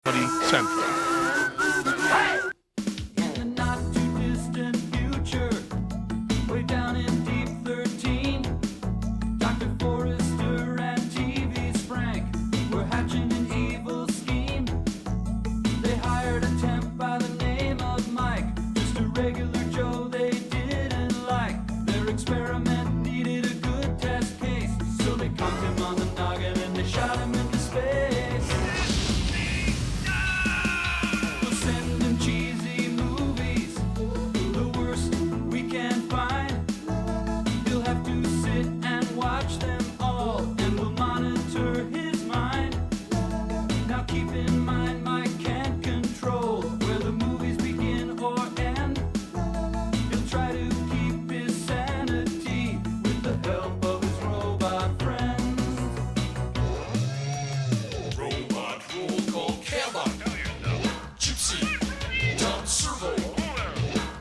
Comedy Central. In the not too distant future, way down in deep 13, Dr. Forrester and TV's Frank were hatching an evil scheme. They hired a temp by the name of Mike, just a regular Joe they didn't like. Their experiment needed a good test case, so they conked him on the noggin and they shot him into space. We'll send him cheesy movies, the worst we can find. He'll have to sit and watch them all, and we'll monitor his mind. Now keep in mind, Mike can't control where the movies begin or end. He'll try to keep his sanity with the help of his robot friends. Robot roll called Cabot. Gypsy. Tom Servo.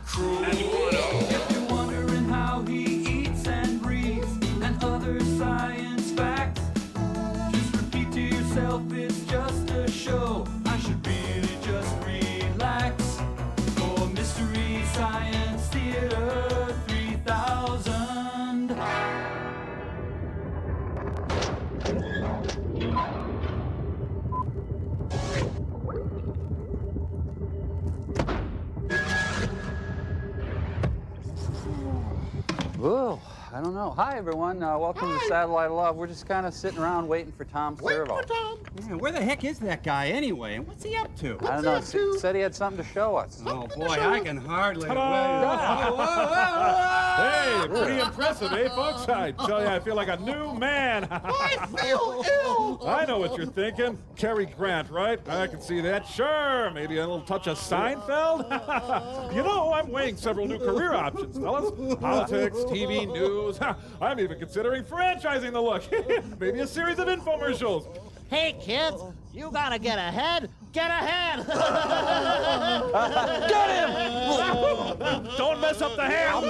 Crew. If you're wondering how he eats and breathes and other science facts, just repeat to yourself, it's just a show. I should really just relax. For Mystery Science Theater 3000. Whoa, I don't know. Hi, everyone. Welcome to Satellite Love. We're just kind of sitting around waiting for Tom Servo. Yeah, where the heck is that guy anyway? And what's he up to? I don't know. Said he had something to show us. Oh boy, I can hardly wait. Hey, pretty impressive, eh, folks? I tell you, I feel like a new man. I feel ill. I know what you're thinking. Cary Grant, right? I can see that. Sure, maybe a little touch of Seinfeld. You know, I'm weighing several new career options, fellas. Politics, TV, news. I'm even considering franchising the look. Maybe a series of infomercials. Hey, kids, you gotta get ahead. Get ahead! Get him! Don't mess up the ham.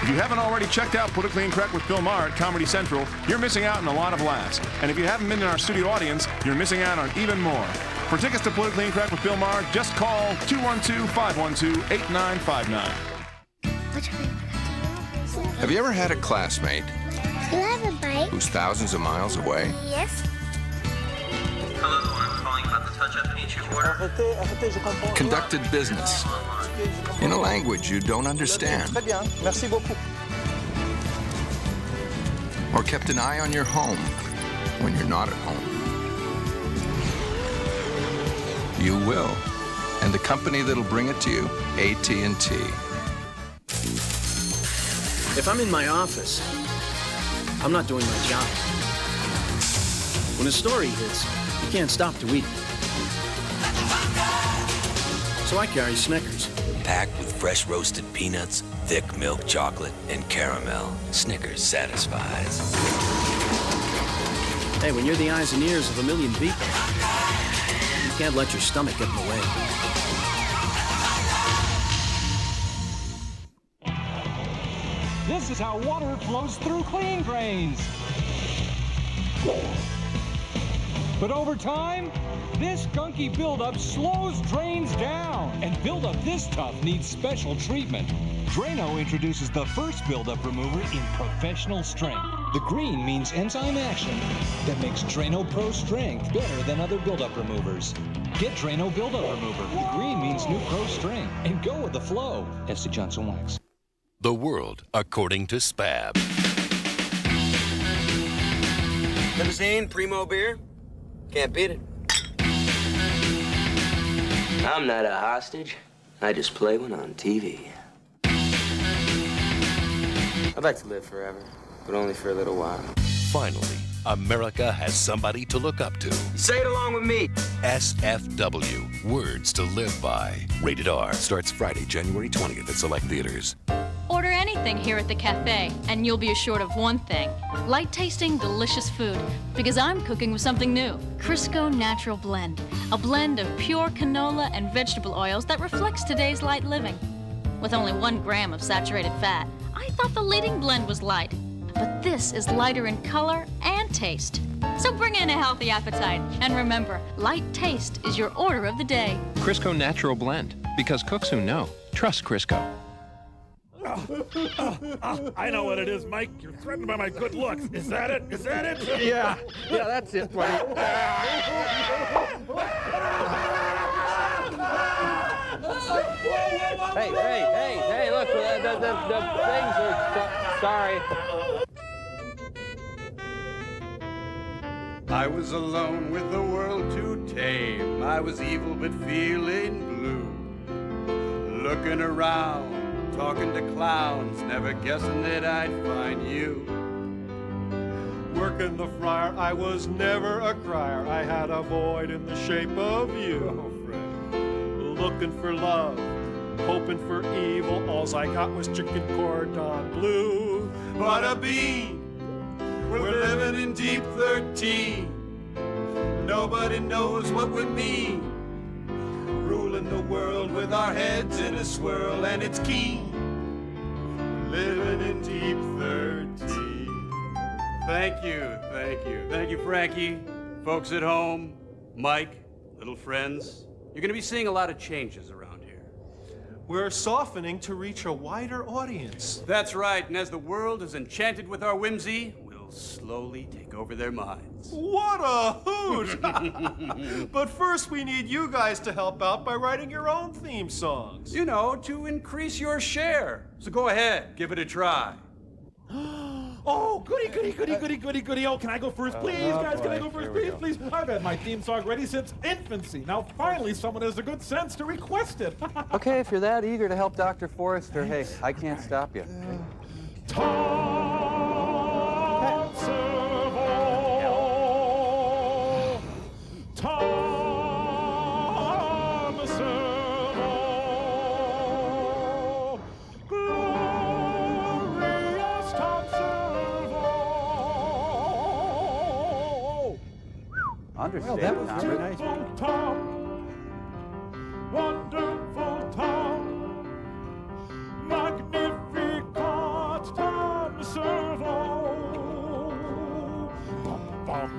If you haven't already checked out Politically Incorrect with Bill Maher at Comedy Central, you're missing out on a lot of laughs. And if you haven't been in our studio audience, you're missing out on even more. For tickets to Politically Incorrect with Bill Maher, just call 212-512-8959. What's your favorite? Have you ever had a classmate Do you have a bite? who's thousands of miles away? Yes. Hello, I'm calling about the touch-up feature order. Conducted business in a language you don't understand? Or kept an eye on your home when you're not at home? You will. And the company that'll bring it to you, AT&T. If I'm in my office, I'm not doing my job. When a story hits, you can't stop to eat. So I carry Snickers. Packed with fresh roasted peanuts, thick milk chocolate, and caramel, Snickers satisfies. Hey, when you're the eyes and ears of a million people, you can't let your stomach get in the way. This is how water flows through clean drains. But over time, this gunky buildup slows drains down, and buildup this tough needs special treatment. Drano introduces the first buildup remover in professional strength. The green means enzyme action that makes Drano Pro Strength better than other buildup removers. Get Drano Buildup Remover. The green means new Pro Strength, and go with the flow. S.C. Johnson Wax. The world according to Spab. Limousine, Primo beer. Can't beat it. I'm not a hostage. I just play one on TV. I'd like to live forever, but only for a little while. Finally, America has somebody to look up to. Say it along with me. SFW, Words to Live By. Rated R. Starts Friday, January 20th at select theaters. Order anything here at the cafe, and you'll be assured of one thing. Light-tasting, delicious food. Because I'm cooking with something new. Crisco Natural Blend. A blend of pure canola and vegetable oils that reflects today's light living. with only 1 gram of saturated fat. I thought the leading blend was light, but this is lighter in color and taste. So bring in a healthy appetite, and remember, light taste is your order of the day. Crisco Natural Blend, because cooks who know trust Crisco. I know what it is, Mike. You're threatened by my good looks. Is that it? Is that it? Yeah, that's it, buddy. Hey, look, the things are, sorry. I was alone with the world to tame. I was evil but feeling blue. Looking around, talking to clowns, never guessing that I'd find you. Working the friar, I was never a crier. I had a void in the shape of you. Oh, friend. Looking for love, hoping for evil. Alls I got was chicken cordon bleu. Bada bean, we're living in deep 13. Nobody knows what we mean. Ruling the world with our heads in a swirl, and it's keen. Living in deep 13. Thank you, thank you. Thank you, Frankie. Folks at home, Mike, little friends. You're gonna be seeing a lot of changes around here. We're softening to reach a wider audience. That's right, and as the world is enchanted with our whimsy, we'll slowly take over their minds. What a hoot! But first we need you guys to help out by writing your own theme songs. You know, to increase your share. So go ahead, give it a try. Oh, goody. Oh, can I go first, please, guys? Can I go first, please? I've had my theme song ready since infancy. Now, finally, someone has the good sense to request it. Okay, if you're that eager to help Dr. Forrester, hey, I can't stop you. Tom Servo. Tom Servo. Glorious Tom Servo. Understand, that was very nice. Tom. Wonderful Tom. Magnificent Tom Servo.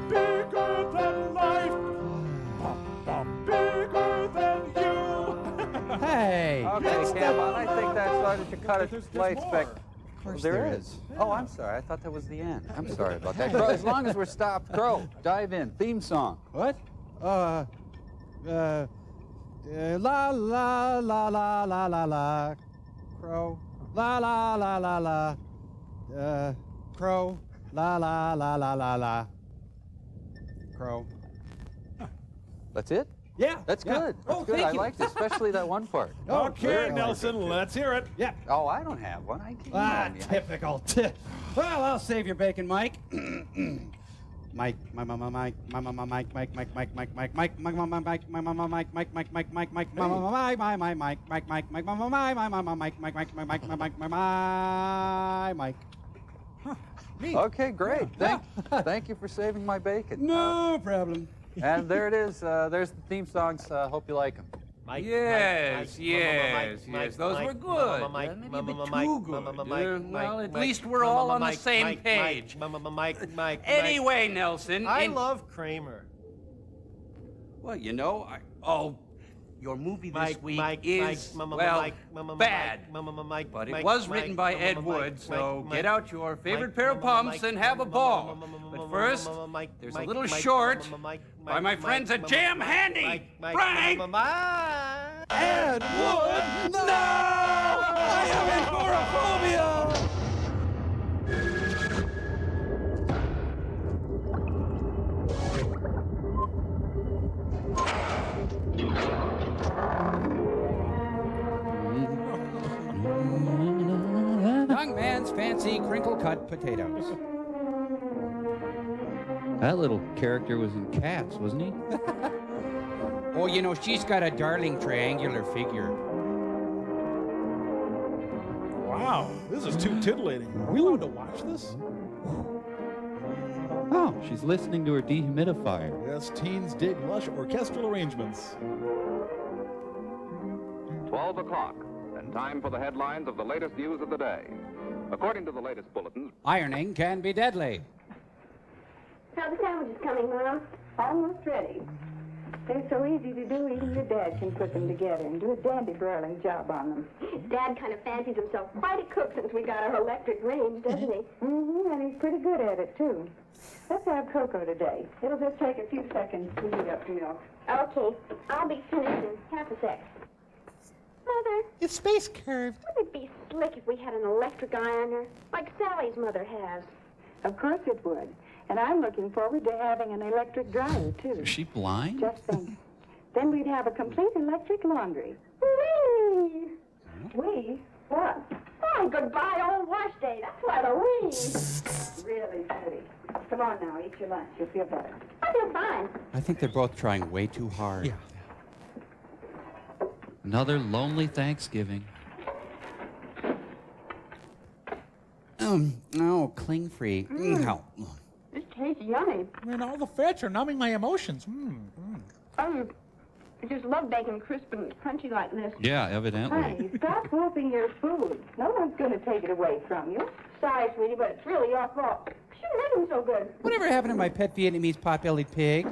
Bigger than life. Bigger than you. Hey! Okay, Cam, I think that started to cut its light spec. Of course There is. Oh, I'm sorry. I thought that was the end. I'm sorry about that. Crow, as long as we're stopped, Crow, dive in. Theme song. What? La la la la la la la. Crow. La la la la la. Crow. La la la la la la. Crow. That's it? Yeah. That's yeah. good. That's Oh, good. thank I you. liked it, especially that one part. Okay, Nelson, let's hear it. Yeah. Oh, I don't have one. I can't. Ah, typical. Well, I'll save your bacon, Mike. Mike, my mama, Mike, my mama, Mike, Mike, Mike, Mike, Mike, Mike, Mike, my mama, Mike, my mama, Mike, Mike, Mike, Mike, Mike, Mike, my mama, Mike, my Mike, Mike, Mike, Mike, mama, my mama, Mike, Mike, Mike, Mike, Mike, Mike, my Mike. Okay, great. Thank you for saving my bacon. No problem. And there it is. There's the theme songs. Hope you like them. Mike, yes. Those were good. Maybe a bit too good. Well, at least we're all on the same page. Anyway, Nelson. I love Kramer. Well, you know, your movie this week is, bad. But it was written by Ed Wood, so get out your favorite pair of pumps and have a ball. But first, there's a little short by my friends at Jam Handy. Frank! Ed Wood! No! I have agoraphobia! Young man's fancy crinkle-cut potatoes. That little character was in Cats, wasn't he? Oh, you know, she's got a darling triangular figure. Wow, this is too titillating. Are we allowed to watch this? Oh, she's listening to her dehumidifier. Yes, teens dig lush orchestral arrangements. 12 o'clock. The time for the headlines of the latest news of the day. According to the latest bulletins, Ironing can be deadly. How the sandwiches coming, Mom? Almost ready. They're so easy to do, even your dad can put them together and do a dandy broiling job on them. Dad kind of fancies himself quite a cook since we got our electric range, doesn't he? Mm-hmm, and he's pretty good at it, too. Let's have cocoa today. It'll just take a few seconds to heat up the milk. Okay, I'll be finished in half a sec. Mother. It's space curved. Wouldn't it be slick if we had an electric ironer, like Sally's mother has? Of course it would. And I'm looking forward to having an electric dryer, too. Is she blind? Just think. Then we'd have a complete electric laundry. Whee! We? What? Why, goodbye, old wash day. That's why the whee. Really pretty. Come on now, eat your lunch. You'll feel better. I feel fine. I think they're both trying way too hard. Yeah. Another lonely Thanksgiving. No, cling free. No. This tastes yummy. And all the fats are numbing my emotions. I just love bacon crisp and crunchy like this. Yeah, evidently. Honey, stop wolfing your food. No one's going to take it away from you. Sorry, sweetie, but it's really your fault. Shouldn't make them so good. Whatever happened to my pet Vietnamese pot-bellied pig?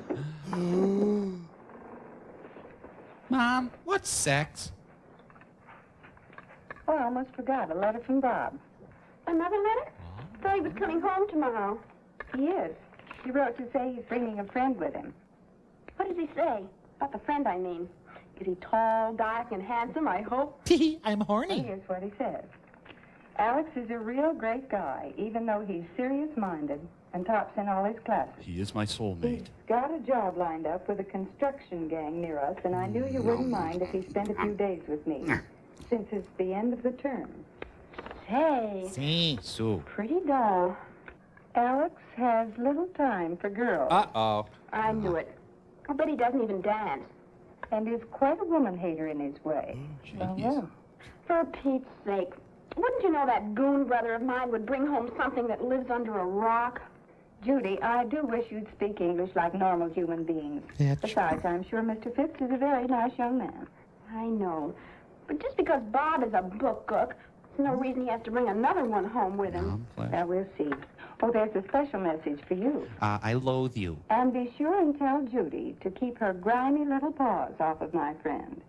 Mom, what's sex? Oh, I almost forgot. A letter from Bob. Another letter? Thought he was coming home tomorrow. He is. He wrote to say he's bringing a friend with him. What does he say? About the friend, I mean. Is he tall, dark, and handsome, I hope? I'm horny. Here's what he says. Alex is a real great guy, even though he's serious-minded and tops in all his classes. He is my soulmate. Got a job lined up with a construction gang near us, and I knew you wouldn't mind if he spent a few days with me, since it's the end of the term. Say, So. Pretty dull. Alex has little time for girls. Uh-oh. I knew it. I bet he doesn't even dance. And is quite a woman-hater in his way. Oh. For Pete's sake, wouldn't you know that goon brother of mine would bring home something that lives under a rock? Judy, I do wish you'd speak English like normal human beings. Besides, I'm sure Mr. Phipps is a very nice young man. I know. But just because Bob is a book cook, there's no reason he has to bring another one home with him. We'll see. Oh, there's a special message for you. I loathe you. And be sure and tell Judy to keep her grimy little paws off of my friend.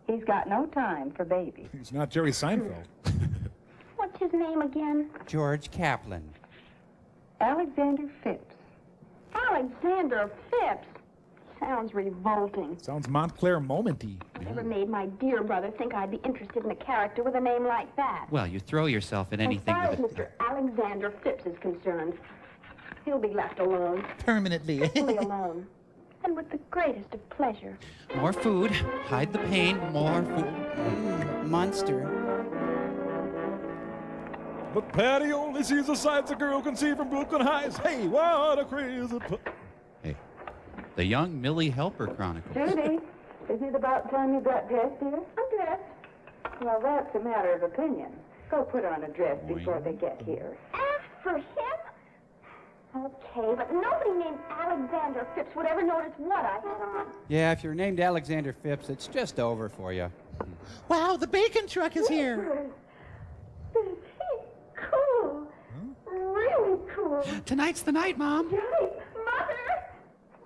He's got no time for babies. He's not Jerry Seinfeld. What's his name again? George Kaplan. Alexander Phipps. Alexander Phipps. Sounds revolting. Sounds Montclair momenty. Never made my dear brother think I'd be interested in a character with a name like that. Well, you throw yourself at anything As far as with Mr. Alexander Phipps is concerned, he'll be left alone. Permanently. Totally alone. And with the greatest of pleasure. More food. Hide the pain. More food. Monster. But Patty only sees the sights a girl can see from Brooklyn Heights. Hey, what a crazy... Hey, the young Millie Helper Chronicles. Judy, isn't it about time you got dressed, dear? I'm dressed. Well, that's a matter of opinion. Go put on a dress before they get here. Ask for him? Okay, but nobody named Alexander Phipps would ever notice what I had on. Yeah, if you're named Alexander Phipps, it's just over for you. Wow, the bacon truck is here. Cool. Really cool. Tonight's the night, Mom. Right. Mother,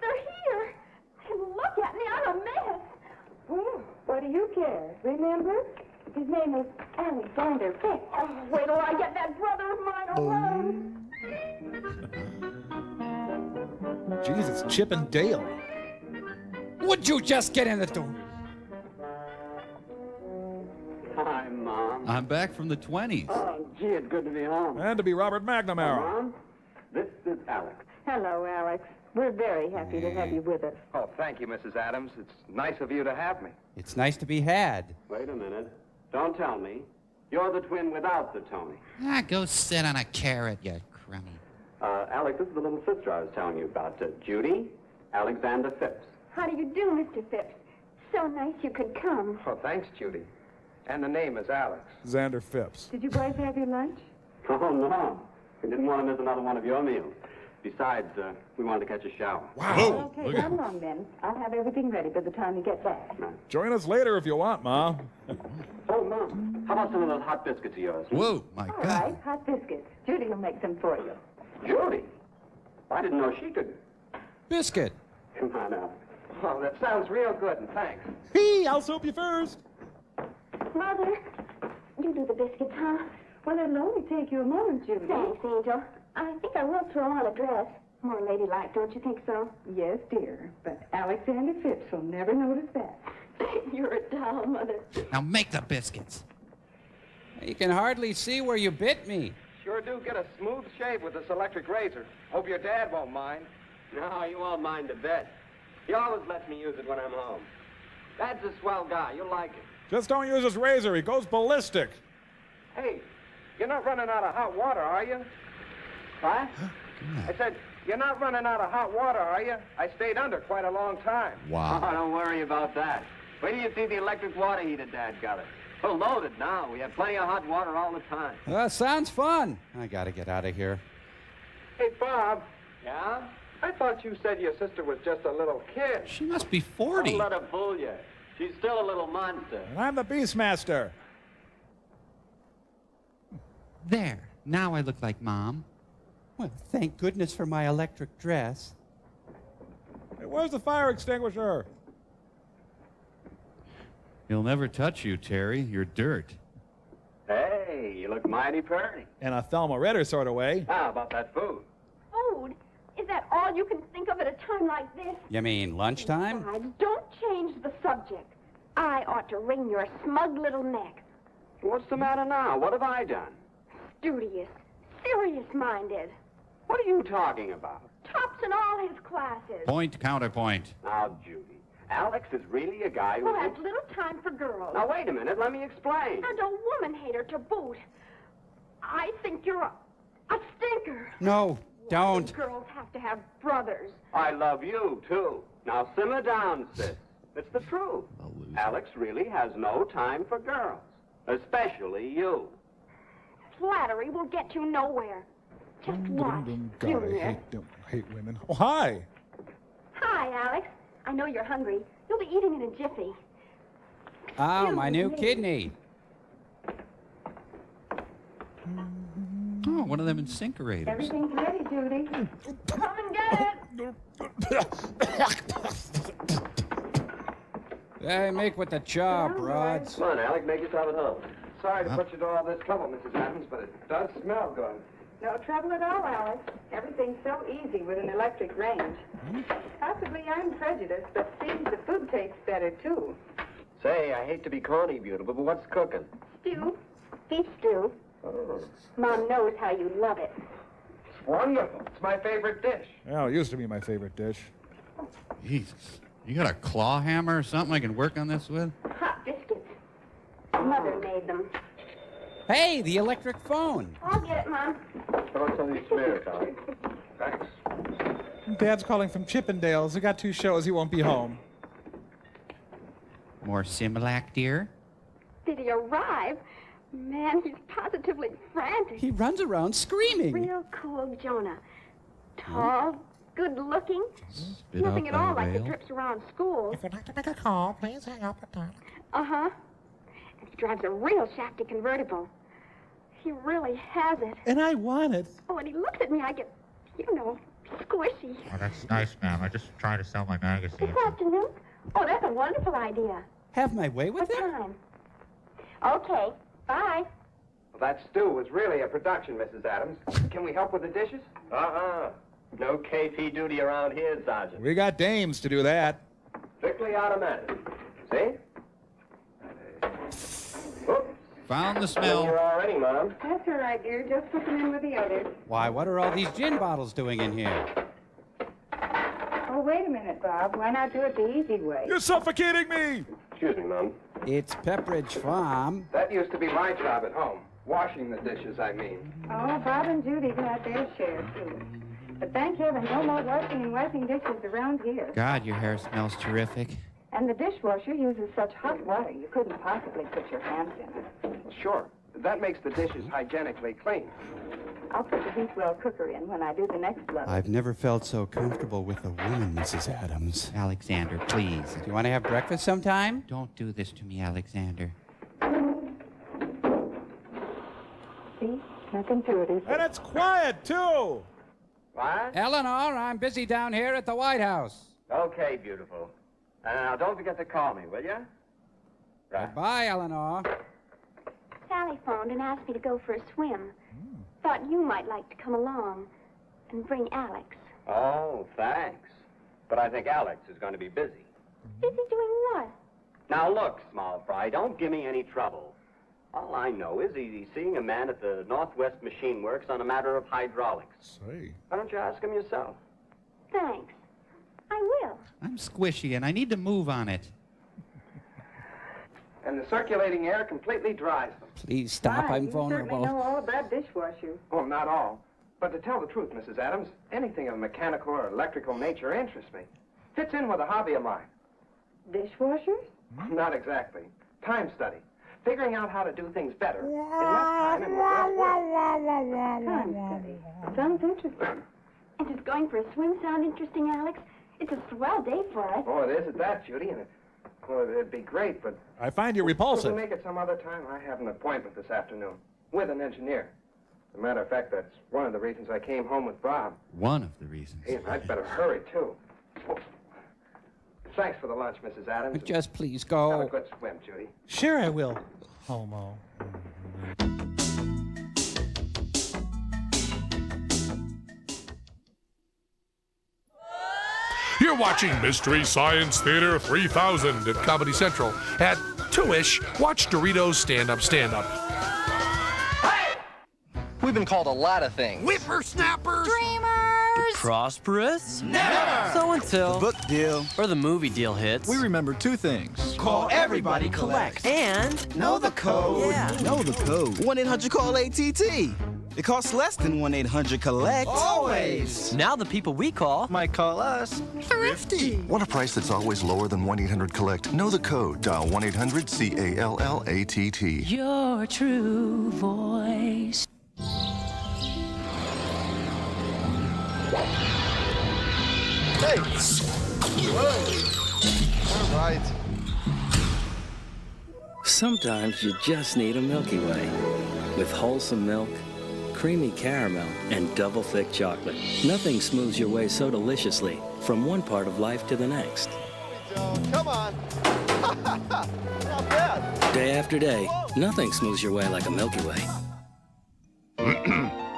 they're here. And look at me, I'm a mess. Well, what do you care? Remember? His name is Alexander Phipps. Oh, wait till I get that brother of mine alone. Jeez, it's Chip and Dale. Would you just get in the door? Hi, Mom. I'm back from the 20s. Oh, gee, it's good to be home. And to be Robert McNamara. Mom, this is Alex. Hello, Alex. We're very happy to have you with us. Oh, thank you, Mrs. Adams. It's nice of you to have me. It's nice to be had. Wait a minute. Don't tell me. You're the twin without the Tony. Go sit on a carrot, you crummy. Alex, this is the little sister I was telling you about. Judy, Alexander Phipps. How do you do, Mr. Phipps? So nice you could come. Oh, thanks, Judy. And the name is Alex. Xander Phipps. Did you boys have your lunch? Oh, no. We didn't want to miss another one of your meals. Besides, we wanted to catch a shower. Wow. Okay, come along then. I'll have everything ready by the time you get back. Join us later if you want, Ma. Oh, Mom, how about some of those hot biscuits of yours? Whoa, my All right, hot biscuits. Judy will make some for you. Judy? I didn't know she could. Biscuit. Come on now. Oh, that sounds real good, and thanks. Hey, I'll soap you first. Mother, you do the biscuits, huh? Well, it'll only take you a moment, Judy. Thanks, Angel. I think I will throw on a dress. More ladylike, don't you think so? Yes, dear. But Alexander Phipps will never notice that. You're a doll, Mother. Now make the biscuits. You can hardly see where you bit me. Sure do get a smooth shave with this electric razor. Hope your dad won't mind. No, you won't mind a bit. He always lets me use it when I'm home. Dad's a swell guy. You'll like it. Just don't use his razor. He goes ballistic. Hey, you're not running out of hot water, are you? What? I said, you're not running out of hot water, are you? I stayed under quite a long time. Oh, don't worry about that. Wait till you see the electric water heater Dad got it. We're loaded now. We have plenty of hot water all the time. Sounds fun. I gotta get out of here. Hey, Bob. Yeah? I thought you said your sister was just a little kid. She must be 40. Don't let her fool you. She's still a little monster. And I'm the Beastmaster. There. Now I look like Mom. Well, thank goodness for my electric dress. Hey, where's the fire extinguisher? He'll never touch you, Terry. You're dirt. Hey, you look mighty pretty. In a Thelma Ritter sort of way. How about that food? Food? Is that all you can think of at a time like this? You mean lunchtime? Besides, don't change the subject. I ought to wring your smug little neck. What's the matter now? What have I done? Studious, serious-minded. What are you talking about? Tops in all his classes. Point, counterpoint. Now, Judy, Alex is really a guy who... Well, has little time for girls. Now, wait a minute. Let me explain. And a woman-hater to boot. I think you're a stinker. No, don't. Girls have to have brothers. I love you, too. Now, simmer down, sis. It's the truth. Alex really has no time for girls. Especially you. Flattery will get you nowhere. Just watch, God, I hate women. Oh, hi. Hi, Alex. I know you're hungry. You'll be eating in a jiffy. Oh, my new kidney. Oh, one of them incinerators. Everything's ready, Judy. Come and get it. Hey, make with the chop, Rods. Come on, Alex, make yourself at home. Sorry to put you to all this trouble, Mrs. Adams, but it does smell good. No trouble at all, Alex. Everything's so easy with an electric range. Possibly I'm prejudiced, but seems the food tastes better, too. Say, I hate to be corny, beautiful, but what's cooking? Stew. Beef stew. Oh. Mom knows how you love it. It's wonderful. It's my favorite dish. Well, it used to be my favorite dish. Jesus. You got a claw hammer or something I can work on this with? Hot biscuits. Mother made them. Hey, the electric phone. I'll get it, Mom. How about some of these tomatoes, Alex? Thanks. Dad's calling from Chippendales. He got 2 shows. He won't be home. More Similac, dear? Did he arrive? Man, he's positively frantic. He runs around screaming. Real cool Jonah. Tall, good-looking. Spit Nothing out at all by like the whale. trips around school. If you'd like to make a call, please hang up and dial. Uh-huh. And he drives a real shafty convertible. He really has it. And I want it. Oh, when he looks at me, I get, squishy. Oh, that's nice, ma'am. I just try to sell my magazine. This afternoon? Oh, that's a wonderful idea. Have my way with What it? time? Okay. Bye. Well, that stew was really a production, Mrs. Adams. Can we help with the dishes? No KP duty around here, Sergeant. We got dames to do that. Strictly automatic. See? Oops. Found the You're smell. already, Mom. That's all right, dear. Just put them in with the others. Why, what are all these gin bottles doing in here? Oh, wait a minute, Bob. Why not do it the easy way? You're suffocating me. Excuse me, Mom. It's Pepperidge Farm. That used to be my job at home. Washing the dishes, I mean. Oh, Bob and Judy's had their share, too. But thank heaven, no more washing and wiping dishes around here. God, your hair smells terrific. And the dishwasher uses such hot water, you couldn't possibly put your hands in it. Sure. That makes the dishes hygienically clean. I'll put the Heathwell cooker in when I do the next load. I've never felt so comfortable with a woman, Mrs. Adams. Alexander, please. Do you want to have breakfast sometime? Don't do this to me, Alexander. See? Nothing to it, is And it's quiet, too. What? Eleanor, I'm busy down here at the White House. Okay, beautiful. Now, don't forget to call me, will you? Right. Bye, Eleanor. Sally phoned and asked me to go for a swim. Thought you might like to come along and bring Alex. Oh, thanks. But I think Alex is going to be busy. Busy doing what? Now, look, small fry, don't give me any trouble. All I know is he's seeing a man at the Northwest Machine Works on a matter of hydraulics. Say. Why don't you ask him yourself? Thanks. I will. I'm squishy and I need to move on it. And the circulating air completely dries them. Please stop, Why, I'm you vulnerable. certainly know all about dishwashers. Oh, not all. But to tell the truth, Mrs. Adams, anything of a mechanical or electrical nature interests me. Fits in with a hobby of mine. Dishwashers? Not exactly. Time study. Figuring out how to do things better in less time and with less work. Time study. Sounds interesting. And does going for a swim sound interesting, Alex? It's a swell day for us. Oh, it is at that, Judy, and well, it'd be great, but... I find you repulsive. We'll make it some other time. I have an appointment this afternoon with an engineer. As a matter of fact, that's one of the reasons I came home with Bob. One of the reasons. Hey, and I'd better hurry, too. Oh. Thanks for the lunch, Mrs. Adams. Just please Have go. a good swim, Judy. Sure I will, homo. You're watching Mystery Science Theater 3000 at Comedy Central. At 2-ish, watch Doritos Stand Up, Stand Up. We've been called a lot of things. Whippersnappers! Dreamers! Prosperous? Never! So until The book deal or the movie deal hits, we remember two things. Call everybody collect. And Know the code. Yeah. Know the code. 1-800-CALL-ATT. It costs less than 1-800-COLLECT. Always. Now the people we call might call us Thrifty. Want a price that's always lower than 1-800-COLLECT? Know the code. Dial 1-800-CALLATT. Your true voice. Hey! Whoa! All right. Sometimes you just need a Milky Way with wholesome milk, creamy caramel, and double thick chocolate. Nothing smooths your way so deliciously from one part of life to the next. Come on. Not bad. Day after day, nothing smooths your way like a Milky Way.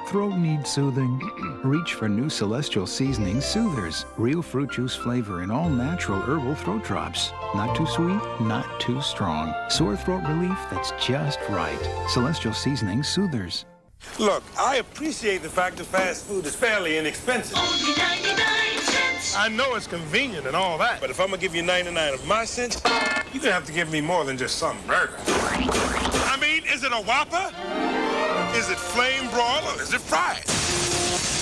Throat needs soothing? Reach for new Celestial Seasoning Soothers. Real fruit juice flavor in all natural herbal throat drops. Not too sweet, not too strong. Sore throat relief that's just right. Celestial Seasoning Soothers. Look, I appreciate the fact that fast food is fairly inexpensive. Only 99 cents. I know it's convenient and all that, but if I'm gonna give you 99 of my cents, you're gonna have to give me more than just some burger. I mean, is it a Whopper? Is it flame broiled or is it fried?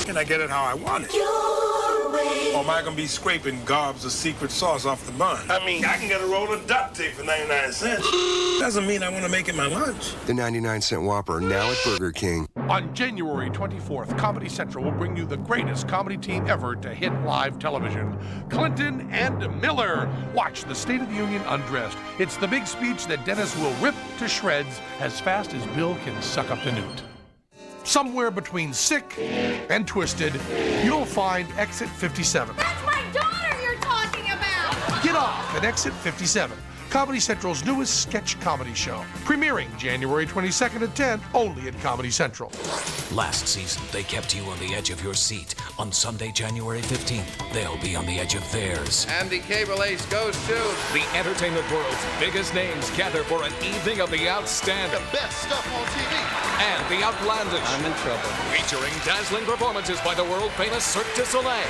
Can I get it how I want it? Your way. Or am I gonna be scraping gobs of secret sauce off the bun? I mean, I can get a roll of duct tape for 99 cents. Doesn't mean I want to make it my lunch. The 99-cent Whopper, now at Burger King. On January 24th, Comedy Central will bring you the greatest comedy team ever to hit live television, Clinton and Miller. Watch the State of the Union Undressed. It's the big speech that Dennis will rip to shreds as fast as Bill can suck up the newt. Somewhere between Sick and Twisted, you'll find Exit 57. That's my daughter you're talking about! Get off at Exit 57, Comedy Central's newest sketch comedy show. Premiering January 22nd at 10, only at Comedy Central. Last season, they kept you on the edge of your seat. On Sunday, January 15th, they'll be on the edge of theirs. And the cable ace goes to... The entertainment world's biggest names gather for an evening of the outstanding. The best stuff on TV. And the outlandish. I'm in trouble. Featuring dazzling performances by the world-famous Cirque du Soleil.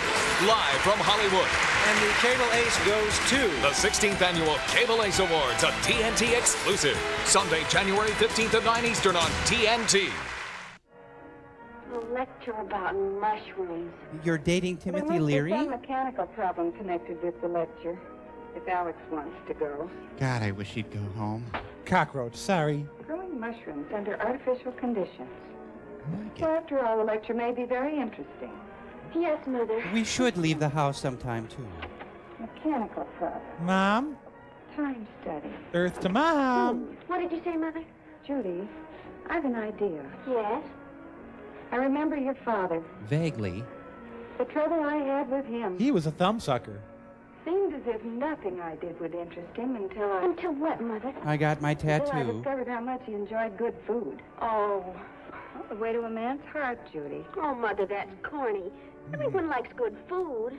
Live from Hollywood. And the cable ace goes to The 16th Annual Cable Ace Awards, a TNT exclusive. Sunday, January 15th at 9 Eastern on TNT. A lecture about mushrooms. You're dating Timothy Leary? There's some mechanical problem connected with the lecture. If Alex wants to go. God, I wish he'd go home. Cockroach, sorry. Growing mushrooms under artificial conditions. like Well, it. after all, the lecture may be very interesting. Yes, Mother. We should leave the house sometime, too. Mechanical father. Mom? Time study. Earth to Mom. What did you say, Mother? Judy, I've an idea. Yes? I remember your father. Vaguely. The trouble I had with him. He was a thumbsucker. Seemed as if nothing I did would interest him until I... Until what, Mother? I got my Until I tattoo. discovered how much he enjoyed good food. Oh. Well, the way to a man's heart, Judy. Oh, Mother, that's corny. Everyone likes good food.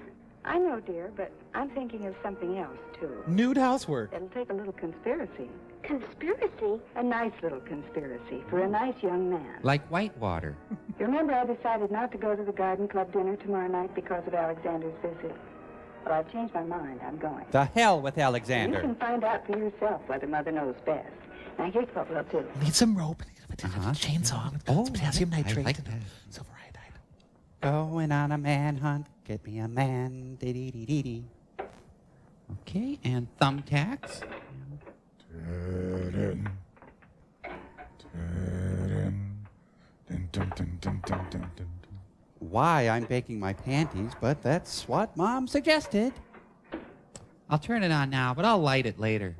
I know, dear, but I'm thinking of something else, too. Nude housework. It'll take a little conspiracy. Conspiracy? A nice little conspiracy for a nice young man. Like Whitewater. You remember I decided not to go to the garden club dinner tomorrow night because of Alexander's visit? Well, I've changed my mind. I'm going. The hell with You Alexander. can find out for yourself whether Mother knows best. Now, here's what we'll do. Need some rope. Uh-huh. Chainsaw. Oh, Potassium nitrate. I like that. Silver iodide. Going on a manhunt. Get me a man. Dee-dee-dee-dee-dee. Okay, and thumbtacks. Why I'm baking my panties, but that's what Mom suggested. I'll turn it on now, but I'll light it later.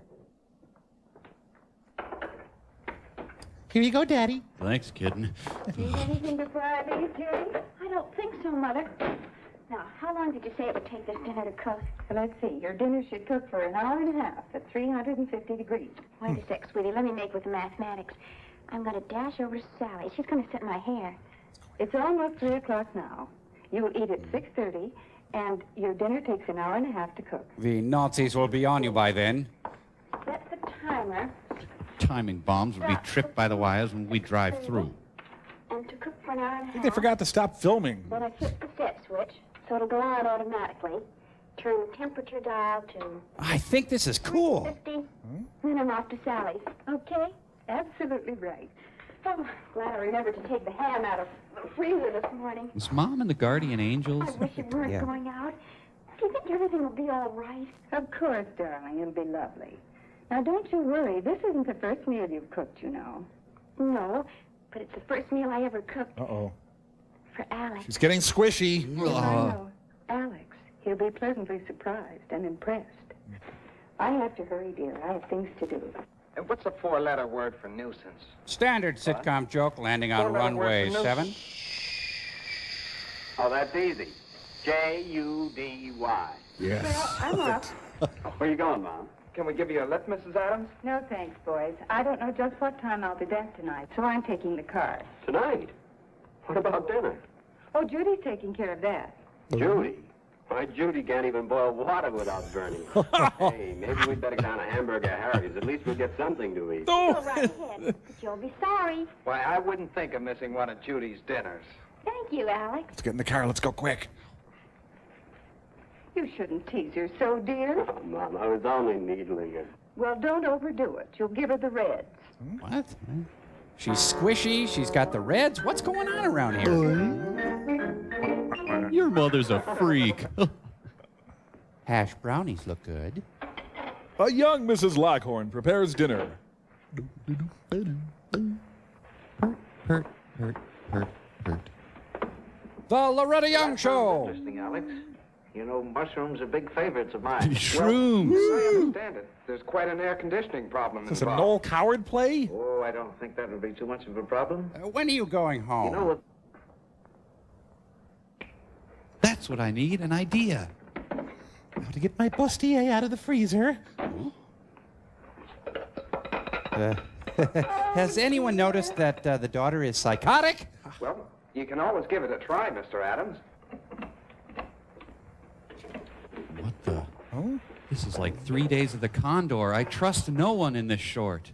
Here you go, Daddy. Thanks, kitten. Need anything before I leave, Judy? I don't think so, Mother. Now, how long did you say it would take this dinner to cook? Well, let's see. Your dinner should cook for an hour and a half at 350 degrees. Wait a sec, sweetie. Let me make with the mathematics. I'm going to dash over to Sally. She's going to set my hair. It's almost 3 o'clock now. You'll eat at 6:30, and your dinner takes an hour and a half to cook. The Nazis will be on you by then. Set the timer. Timing bombs will be tripped by the wires when we drive through. And to cook for an hour and a I half. think they forgot to stop filming. Then I flip the set switch, so it'll go on automatically. Turn the temperature dial to I think this is cool. 50. Then I'm off to Sally's. Okay? Absolutely right. Oh, glad I remembered to take the ham out of the freezer this morning. Is Mom and the Guardian Angels? I wish you weren't Yeah. going out. Do you think everything will be all right? Of course, darling. It'll be lovely. Now, don't you worry. This isn't the first meal you've cooked, you know. No, but it's the first meal I ever cooked Uh-oh. for Alex. She's getting squishy. I know. Alex, he'll be pleasantly surprised and impressed. I have to hurry, dear. I have things to do. And what's a four-letter word for nuisance? Standard sitcom joke landing on Four-letter runway word for 7. Oh, that's easy. J-U-D-Y. Yes. Well, I'm off. Where you going, Mom? Can we give you a lift, Mrs. Adams? No, thanks, boys. I don't know just what time I'll be back tonight, so I'm taking the car. Tonight? What about dinner? Oh, Judy's taking care of that. Judy? Why, Judy can't even boil water without burning. Hey, maybe we'd better get down to Hamburger Harry's. At least we'll get something to eat. Go right ahead, but you'll be sorry. Why, I wouldn't think of missing one of Judy's dinners. Thank you, Alex. Let's get in the car. Let's go quick. You shouldn't tease her so, dear. Oh, Mom, I was only needling her. Well, don't overdo it. You'll give her the reds. What? She's squishy. She's got the reds. What's going on around here? Your mother's a freak. Hash brownies look good. A young Mrs. Lockhorn prepares dinner. Hurt. The Loretta Young Show. Interesting, Alex. You know, mushrooms are big favorites of mine. Shrooms. I understand it. There's quite an air conditioning problem Is this a involved. Noel Coward play? Oh, I don't think that would be too much of a problem. When are you going home? You know what? That's what I need, an idea. How to get my bustier out of the freezer. Has anyone noticed that the daughter is psychotic? Well, you can always give it a try, Mr. Adams. What the? Oh? This is like 3 days of the Condor. I trust no one in this short.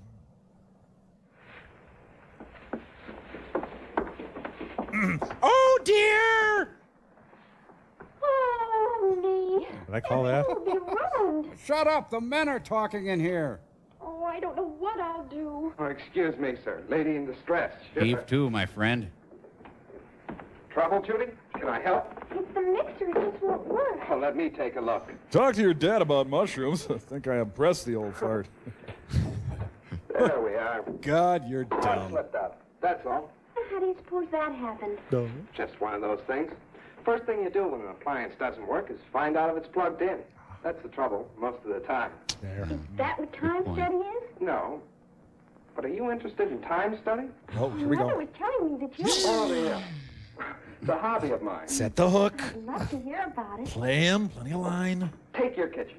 Oh, dear! Oh, me. Did I call that? I'll be ruined. Shut up. The men are talking in here. Oh, I don't know what I'll do. Oh, excuse me, sir. Lady in distress. Heave to, my friend. Trouble, Judy? Can I help? It's the mixer. It just won't work. Oh, let me take a look. Talk to your dad about mushrooms. I think I impressed the old fart. There we are. God, you're One dumb. slipped out. That's all. how do you suppose that happened? No. Just one of those things. First thing you do when an appliance doesn't work is find out if it's plugged in. That's the trouble most of the time. Is that what time study is? No. But are you interested in time study? Oh, here we Mother go. was telling me that you... Oh, yeah. It's a hobby of mine. Set the hook. I'd love to hear about it. Play him. Plenty of line. Take your kitchen.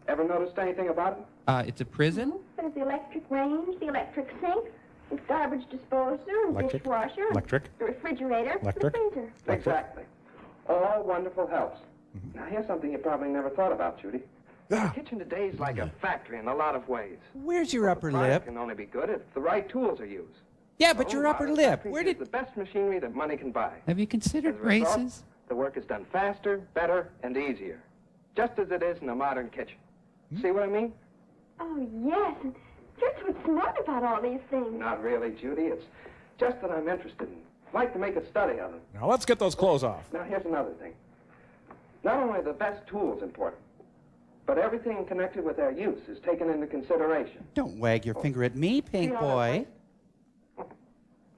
Ever noticed anything about it? It's a prison? There's the electric range, the electric sink, the garbage disposer, the Electric. dishwasher, Electric. the refrigerator, Electric. the freezer. Exactly. All wonderful helps. Now, here's something you probably never thought about, Judy. The kitchen today is like a factory in a lot of ways. Where's your upper The product lip? can only be good if the right tools are used. Yeah, but your upper modern lip. factories Where use did... the best machinery that money can buy. Have you considered As a result, braces? The work is done faster, better, and easier. Just as it is in a modern kitchen. See what I mean? Oh, yes. And you're so smart about all these things. Not really, Judy. It's just that I'm interested in. Like to make a study of them. Now let's get those clothes off. Now, here's another thing. Not only are the best tools important, but everything connected with their use is taken into consideration. Don't wag your finger at me, pink See how boy.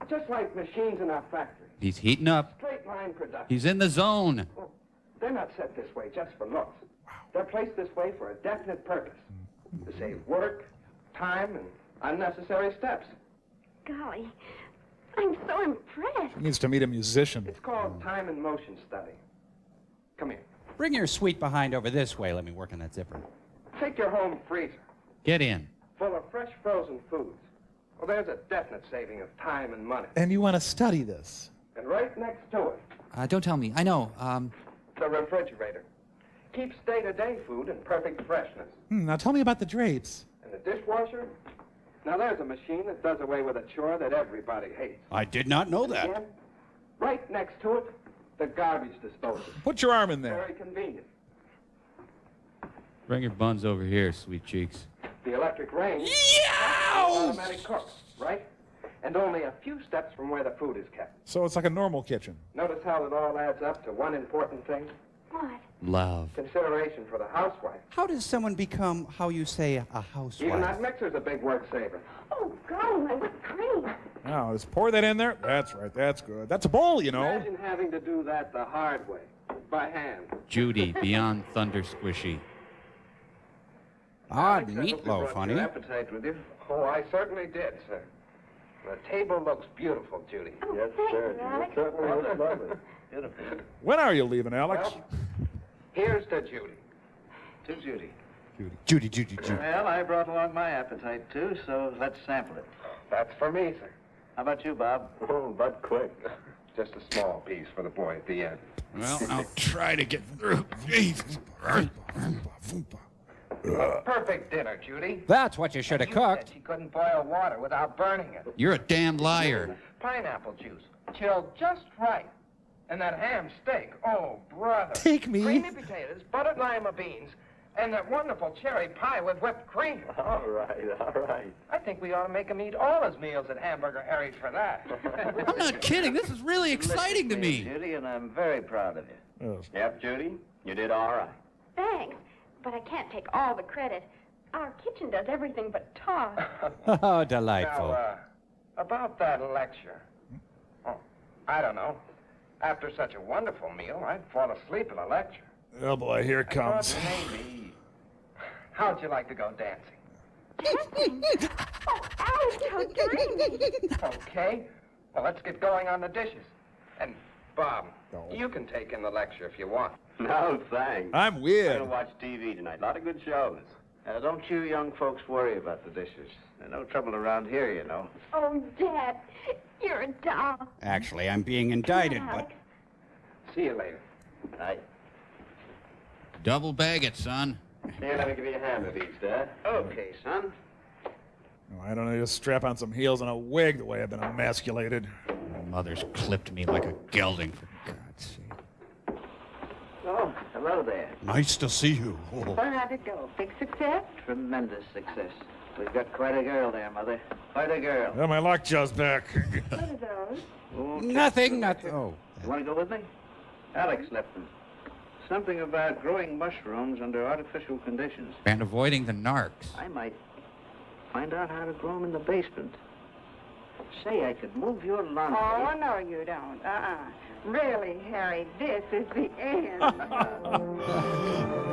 Just like machines in our factory. He's heating up. Straight line production. He's in the zone. They're not set this way just for looks. They're placed this way for a definite purpose. To save work, time, and unnecessary steps. Golly, I'm so impressed. He needs to meet a musician. It's called time and motion study. Come here. Bring your sweet behind over this way. Let me work on that zipper. Take your home freezer, Get in. full of fresh frozen foods. Well, there's a definite saving of time and money. And you want to study this? And right next to it, Don't tell me. I know. the refrigerator. Keeps day-to-day food in perfect freshness. Now tell me about the drapes. And the dishwasher? Now there's a machine that does away with a chore that everybody hates. I did not know And that. again, right next to it, the garbage disposal. Put your arm in there. Very convenient. Bring your buns over here, sweet cheeks. The electric range. Automatic cook, right? And only a few steps from where the food is kept. So it's like a normal kitchen. Notice how it all adds up to one important thing? What? Love. Consideration for the housewife. How does someone become, how you say, a Even housewife? that mixer's a big work saver. Oh, golly, my whipped cream. Now, just pour that in there. That's right. That's good. That's a bowl, you know. Imagine having to do that the hard way, by hand. Judy, beyond thunder squishy. Odd I hope you meatloaf, brought honey. your appetite with you. Oh, I certainly did, sir. The table looks beautiful, Judy. Oh, yes, sir. Alex. Certainly looks lovely. Beautiful. When are you leaving, Alex? Well, here's to Judy. To Judy. Judy. Well, I brought along my appetite, too, so let's sample it. That's for me, sir. How about you, Bob? Oh, but quick. Just a small piece for the boy at the end. Well, I'll try to get through. Perfect dinner, Judy. That's what you should have You said cooked. she couldn't boil water without burning it. You're a damn liar. Pineapple juice, chilled just right. And that ham steak, oh, brother. Take me. Creamy potatoes, buttered lima beans, and that wonderful cherry pie with whipped cream. All right. I think we ought to make him eat all his meals at Hamburger Harry's for that. I'm not kidding. This is really exciting to me. Judy, and I'm very proud of you. Yes. Yep, Judy, you did all right. Thanks, but I can't take all the credit. Our kitchen does everything but talk. Oh, delightful. Now, about that lecture. Oh, I don't know. After such a wonderful meal, I'd fall asleep in a lecture. Oh boy, here it I comes. thought maybe. How'd you like to go dancing? Oh, Alex, how dreamy. Okay. Well, let's get going on the dishes. And, Bob, you can take in the lecture if you want. No, thanks. I'm I'm weird. gonna watch TV tonight. A lot of good shows. Don't you young folks worry about the dishes. There's no trouble around here, you know. Oh, Dad, you're a doll. Actually, I'm being indicted, but... See you later. Night. Double bag it, son. Here, let me give you a hand with these, Dad. Okay, son. I don't know, just strap on some heels and a wig the way I've been emasculated. My mother's clipped me like a gelding, for God's sake. Oh, hello there. Nice to see you. How'd it go? Big success? Tremendous success. We've got quite a girl there, Mother. Quite a girl. Well, my lockjaw's back. What are those? Oh, Nothing. Oh. You want to go with me? Alex left them. Something about growing mushrooms under artificial conditions. And avoiding the narcs. I might find out how to grow them in the basement. Say, I could move your laundry. Oh, no, you don't. Really, Harry, this is the end.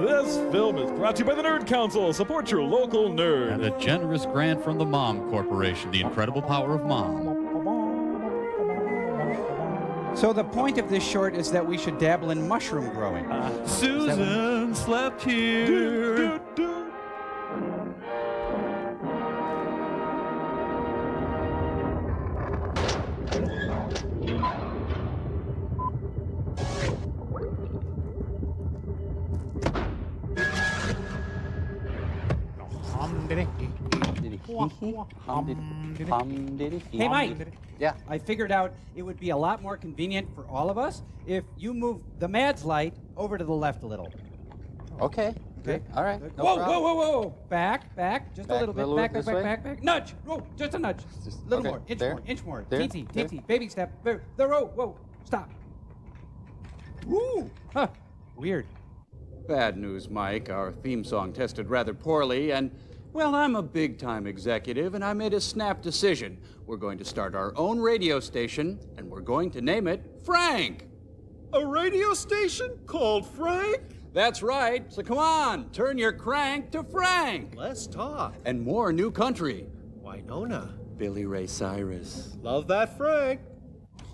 This film is brought to you by the Nerd Council. Support your local nerd. And a generous grant from the Mom Corporation, the incredible power of mom. So the point of this short is that we should dabble in mushroom growing. Susan slept here. Hey, Mike. Yeah. I figured out it would be a lot more convenient for all of us if you move the Mads light over to the left a little. Okay. Okay. All right. No Whoa, problem. whoa, whoa, whoa. Back, just Back a little bit. a little Back, this back, way? back, back. Nudge. Whoa, just a nudge. Just- little okay, more. Inch there. more. Inch more. There, Teensy, there. teensy. Baby step. There. Whoa. Stop. Woo. Huh. Weird. Bad news, Mike. Our theme song tested rather poorly, and, well, I'm a big-time executive, and I made a snap decision. We're going to start our own radio station, and we're going to name it Frank. A radio station called Frank? That's right. So come on, turn your crank to Frank. Let's talk. And more new country. Winona. Billy Ray Cyrus. Love that Frank.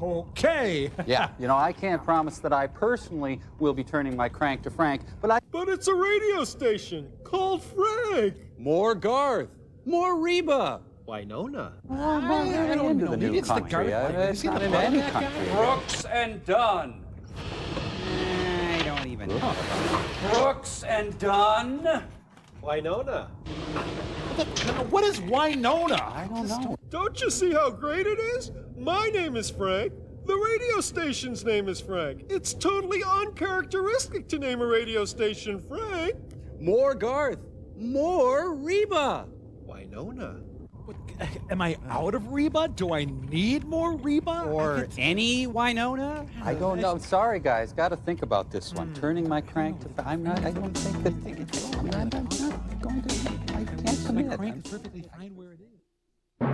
Okay. Yeah, you know, I can't promise that I personally will be turning my crank to Frank, but it's a radio station called Frank. More Garth. More Reba. Winona. I don't know. Maybe it's the country. It's not in any country. Brooks and Dunn. I don't even know. Brooks and Dunn. Winona. What is Winona? I don't know. Don't you see how great it is? My name is Frank. The radio station's name is Frank. It's totally uncharacteristic to name a radio station Frank. More Garth. More Reba. Winona. Am I out of Reba? Do I need more Reba? Or any Winona? I don't know. Sorry, guys. Got to think about this one. Turning my crank to... I don't think that... I'm not going to... I can't commit. My crank is perfectly fine where it is.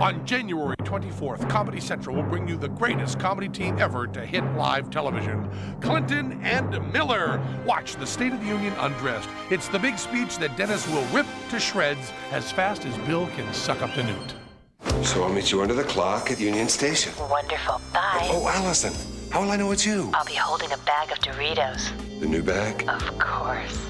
On January 24th, Comedy Central will bring you the greatest comedy team ever to hit live television, Clinton and Miller. Watch the State of the Union Undressed. It's the big speech that Dennis will rip to shreds as fast as Bill can suck up the newt. So I'll meet you under the clock at Union Station. Wonderful. Bye. Oh, Allison, how will I know it's you? I'll be holding a bag of Doritos. The new bag? Of course.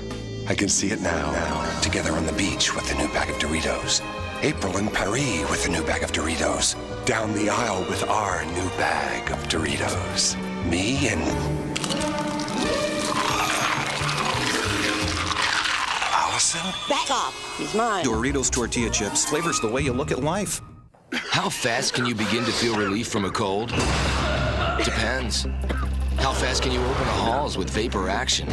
I can see it now. Together on the beach with the new bag of Doritos. April in Paris with the new bag of Doritos. Down the aisle with our new bag of Doritos. Me and... Allison? Back off. He's mine. Doritos tortilla chips. Flavors the way you look at life. How fast can you begin to feel relief from a cold? Depends. How fast can you open the halls with vapor action?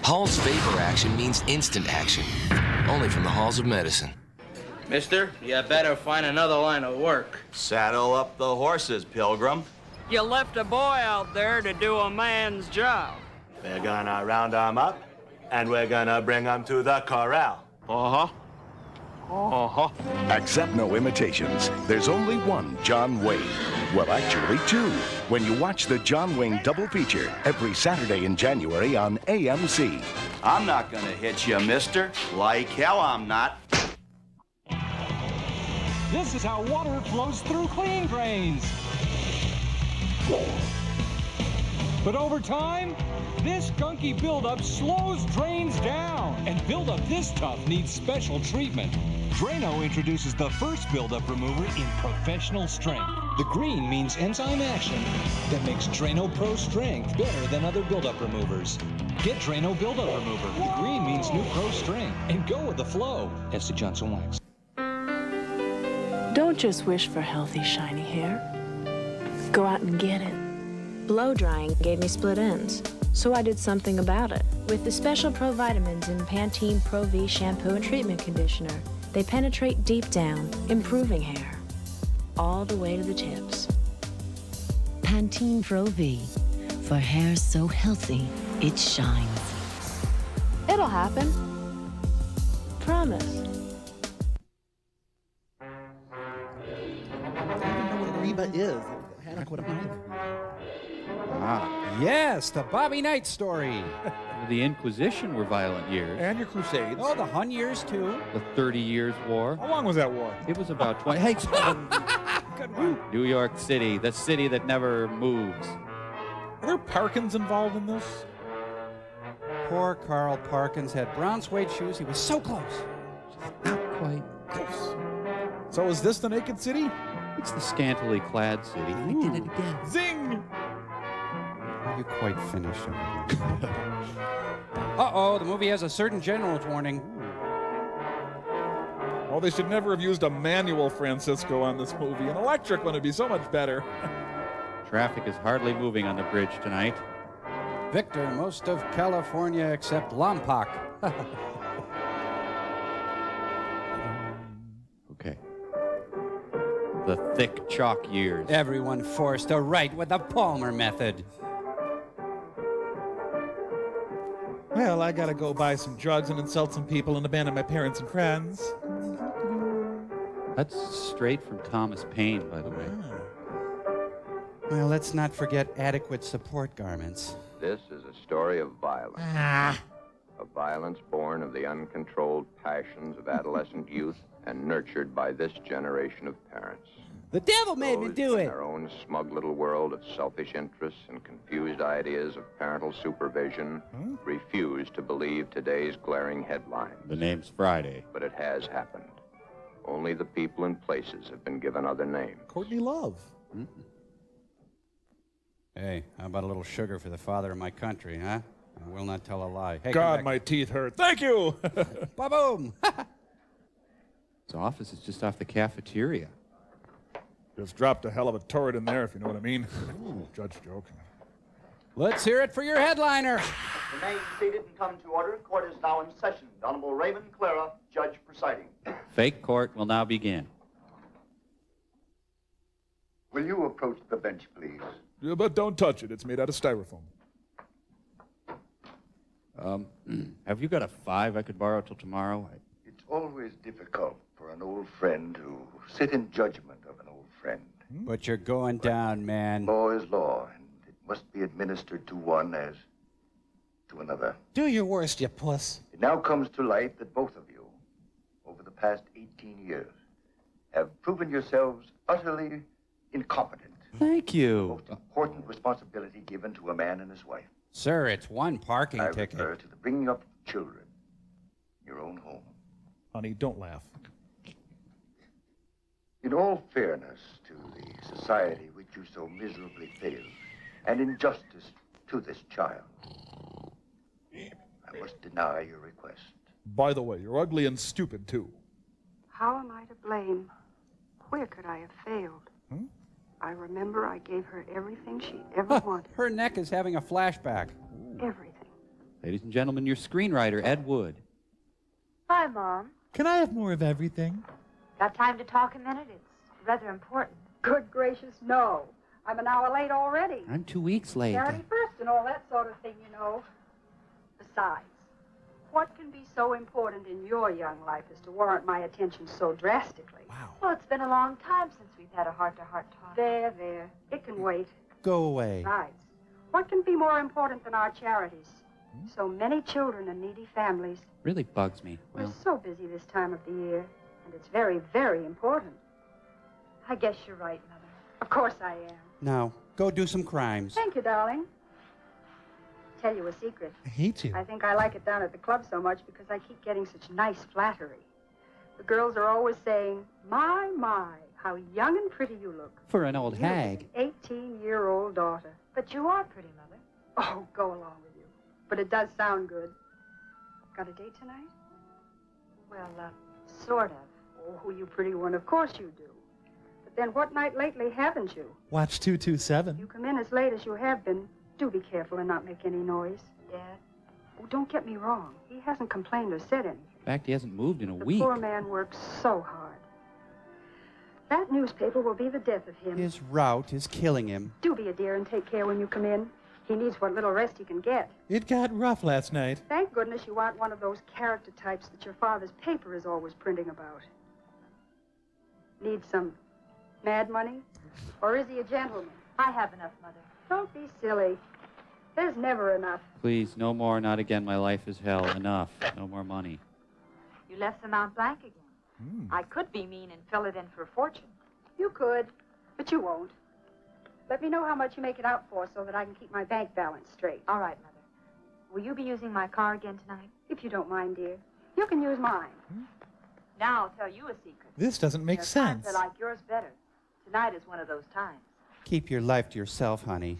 Hall's vapor action means instant action. Only from the halls of medicine. Mister, you better find another line of work. Saddle up the horses, Pilgrim. You left a boy out there to do a man's job. We're gonna round 'em up, and we're gonna bring 'em to the corral. Accept no imitations. There's only one John Wayne. Well, actually, two. When you watch the John Wayne double feature every Saturday in January on AMC. I'm not gonna hit you, mister. Like hell I'm not. This is how water flows through clean drains. But over time, this gunky buildup slows drains down. And buildup this tough needs special treatment. Drano introduces the first buildup remover in professional strength. The green means enzyme action that makes Drano Pro Strength better than other buildup removers. Get Drano Buildup Remover. The green means new Pro Strength. And go with the flow. S.C. Johnson Wax. Don't just wish for healthy, shiny hair. Go out and get it. Blow drying gave me split ends, so I did something about it. With the special Pro Vitamins in Pantene Pro V shampoo and treatment conditioner, they penetrate deep down, improving hair, all the way to the tips. Pantene Pro V, for hair so healthy, it shines. It'll happen. Promise. that is an adequate amount. Ah, yes, the Bobby Knight story. The Inquisition were violent years. And your Crusades. Oh, the Hun years, too. The 30 Years' War. How long was that war? It was about 20. Hey, good one. New York City, the city that never moves. Are there Parkins involved in this? Poor Carl Parkins had brown suede shoes. He was so close. Not quite. Close. So is this the Naked City? It's the scantily clad city. I did it again. Zing! Are you quite finished? Uh-oh, the movie has a certain general's warning. Oh, they should never have used a manual Francisco on this movie. An electric one would be so much better. Traffic is hardly moving on the bridge tonight. Victor, most of California except Lompoc. Okay. The thick chalk years. Everyone forced to write with the Palmer method. Well, I gotta go buy some drugs and insult some people and abandon my parents and friends. That's straight from Thomas Paine, by the way. Well, let's not forget adequate support garments. This is a story of violence. Of violence born of the uncontrolled passions of adolescent youth and nurtured by this generation of parents. The devil made me do In it. their own smug little world of selfish interests and confused ideas of parental supervision, refuse to believe today's glaring headlines. The name's Friday. But it has happened. Only the people and places have been given other names. Courtney Love. Hey, how about a little sugar for the father of my country, huh? I will not tell a lie. Hey, God, my teeth hurt. Thank you! Ba-boom! His office is just off the cafeteria. Just dropped a hell of a turret in there, if you know what I mean. Judge joke. Let's hear it for your headliner. Remain seated and come to order. Court is now in session. The Honorable Raymond Clara, judge presiding. Fake court will now begin. Will you approach the bench, please? Yeah, but don't touch it. It's made out of styrofoam. Have you got a 5 I could borrow till tomorrow? It's always difficult for an old friend to sit in judgment of an old friend. But you're going down, man. Law is law, and it must be administered to one as to another. Do your worst, you puss. It now comes to light that both of you, over the past 18 years, have proven yourselves utterly incompetent. Thank you. Most important responsibility given to a man and his wife. Sir, it's one parking I ticket. refer to the bringing up of children in your own home. Honey, don't laugh. In all fairness to the society which you so miserably failed, and in justice to this child, I must deny your request. By the way, you're ugly and stupid, too. How am I to blame? Where could I have failed? I remember I gave her everything she ever wanted. Her neck is having a flashback. Everything. Ladies and gentlemen, your screenwriter, Ed Wood. Hi, Mom. Can I have more of everything? Got time to talk a minute? It's rather important. Good gracious, no. I'm an hour late already. I'm 2 weeks late. Charity first and all that sort of thing, you know. Besides, what can be so important in your young life as to warrant my attention so drastically? Wow. Well, it's been a long time since we've had a heart-to-heart talk. There. It can wait. Go away. Besides, what can be more important than our charities? So many children and needy families. Really bugs me. We're Well, so busy this time of the year, and it's very, very important. I guess you're right, Mother. Of course I am. Now, go do some crimes. Thank you, darling. Tell you a secret. I hate you. I think I like it down at the club so much because I keep getting such nice flattery. The girls are always saying, my, how young and pretty you look. for an old hag. 18-year-old daughter. But you are pretty, Mother. Oh, go along with you. But it does sound good. Got a date tonight? Well, sort of. Oh, you pretty one. Of course you do. But then what night lately haven't you? Watch 227. You come in as late as you have been. Do be careful and not make any noise. Dad? Oh, don't get me wrong. He hasn't complained or said anything. In fact, he hasn't moved in a The week. poor man works so hard. That newspaper will be the death of him. His route is killing him. Do be a dear and take care when you come in. He needs what little rest he can get. It got rough last night. Thank goodness you aren't one of those character types that your father's paper is always printing about. Need some Mad money? Or is he a gentleman? I have enough, Mother. Don't be silly. There's never enough. Please, no more, not again. My life is hell. Enough. No more money. You left the Mount Blanc again. I could be mean and fill it in for a fortune. You could, but you won't. Let me know how much you make it out for so that I can keep my bank balance straight. All right, Mother. Will you be using my car again tonight? If you don't mind, dear. You can use mine. Now I'll tell you a secret. This doesn't make There are sense. times I like yours better. Tonight is one of those times. Keep your life to yourself, honey.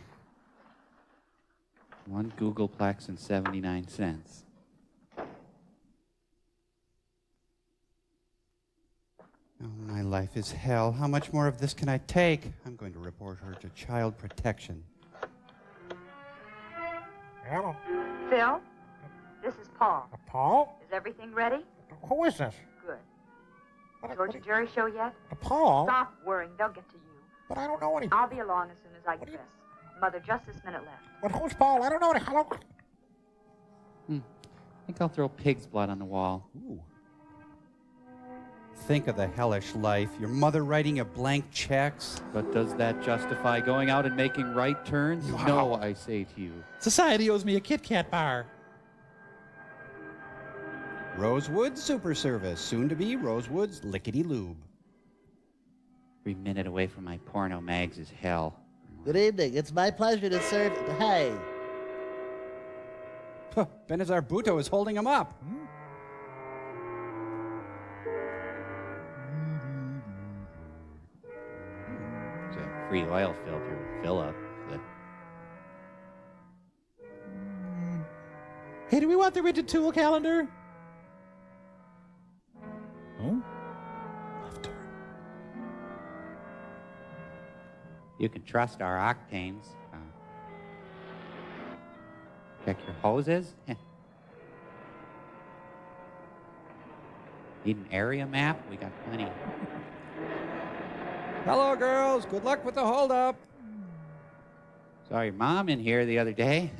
1 Googleplex and 79 cents. Oh, my life is hell. How much more of this can I take? I'm going to report her to child protection. Hello. Phil, this is Paul. Paul? Is everything ready? Who is this? Good. Georgia Jury show yet? Paul? Stop worrying. They'll get to you. But I don't know any... I'll be along as soon as I get dressed. Mother, just this minute left. But who's Paul? I don't know any... Hello? I think I'll throw pig's blood on the wall. Ooh. Think of the hellish life. Your mother writing you blank checks. But does that justify going out and making right turns? No, I say to you. Society owes me a Kit Kat bar. Rosewood Super Service, soon to be Rosewood's Lickety Lube. Every minute away from my porno mags is hell. Good evening. It's my pleasure to serve. Hey. Benazar Bhutto is holding him up. It's a free oil filter with Philip. Hey, do we want the Rigid Tool calendar? Oh? Left turn. You can trust our octanes. Check your hoses. Need an area map? We got plenty. Hello, girls. Good luck with the holdup. Saw your mom in here the other day.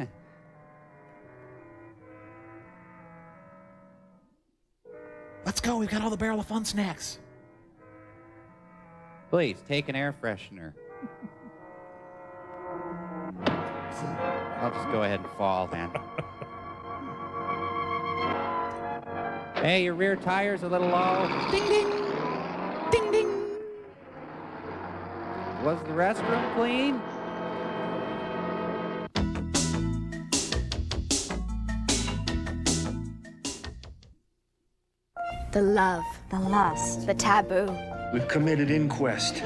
Let's go. We've got all the Barrel of Fun snacks. Please, take an air freshener. I'll just go ahead and fall, then. Hey, your rear tire's a little low. Ding, ding. Ding, ding. Was the restroom clean? The love, the lust, the taboo. We've committed inquest.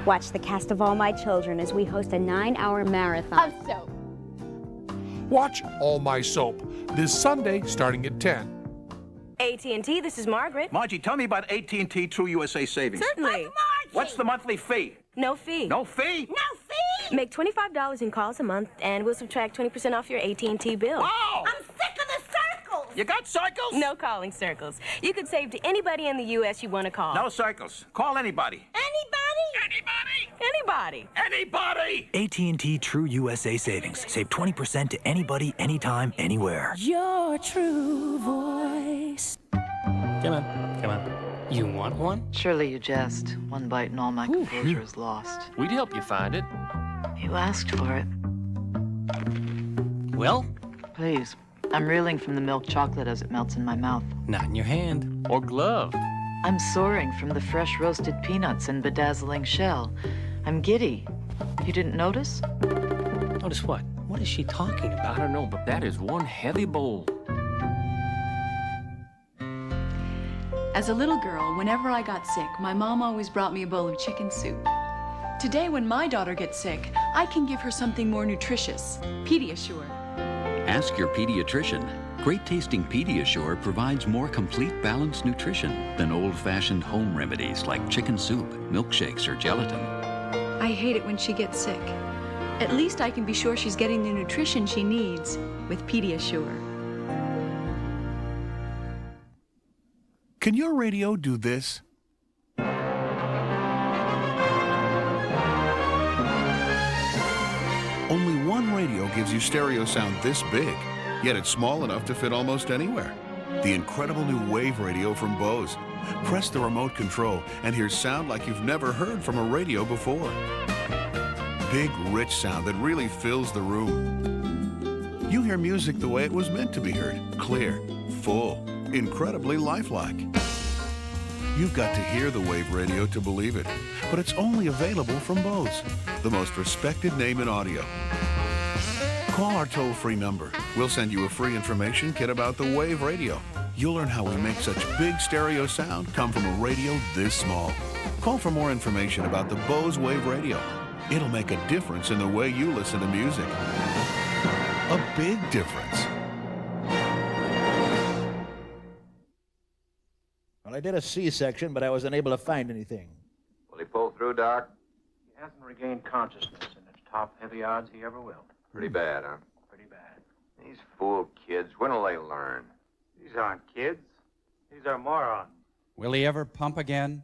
Watch the cast of All My Children as we host a 9-hour marathon of soap. Watch All My Soap this Sunday starting at 10. AT&T, this is Margaret. Margie, tell me about AT&T True USA Savings. Certainly. What's the monthly fee? No fee. No fee? No fee! Make $25 in calls a month, and we'll subtract 20% off your AT&T bill. Wow! I'm sick of the circles! You got circles? No calling circles. You could save to anybody in the U.S. you want to call. No circles. Call anybody. Anybody! Anybody! AT&T True USA Savings. Save 20% to anybody, anytime, anywhere. Your true voice. Come on, come on. You want one? Surely you jest. One bite and all my composure is lost. We'd help you find it. You asked for it. Well? Please. I'm reeling from the milk chocolate as it melts in my mouth. Not in your hand. Or glove. I'm soaring from the fresh roasted peanuts and bedazzling shell. I'm giddy. You didn't notice? Notice what? What is she talking about? I don't know, but that is one heavy bowl. As a little girl, whenever I got sick, my mom always brought me a bowl of chicken soup. Today, when my daughter gets sick, I can give her something more nutritious, Pediasure. Ask your pediatrician. Great-tasting Pediasure provides more complete, balanced nutrition than old-fashioned home remedies like chicken soup, milkshakes, or gelatin. I hate it when she gets sick. At least I can be sure she's getting the nutrition she needs with Pediasure. Can your radio do this? Only one radio gives you stereo sound this big, yet it's small enough to fit almost anywhere. The incredible new Wave radio from Bose. Press the remote control and hear sound like you've never heard from a radio before. Big, rich sound that really fills the room. You hear music the way it was meant to be heard. Clear, full, incredibly lifelike. You've got to hear the Wave Radio to believe it, but it's only available from Bose, the most respected name in audio. Call our toll-free number. We'll send you a free information kit about the Wave Radio. You'll learn how we make such big stereo sound come from a radio this small. Call for more information about the Bose Wave Radio. It'll make a difference in the way you listen to music. A big difference. Well, I did a C-section, but I wasn't able to find anything. Will he pull through, Doc? He hasn't regained consciousness, and it's top heavy odds he ever will. Pretty bad, huh? Pretty bad. These fool kids, when will they learn? These aren't kids. These are morons. Will he ever pump again?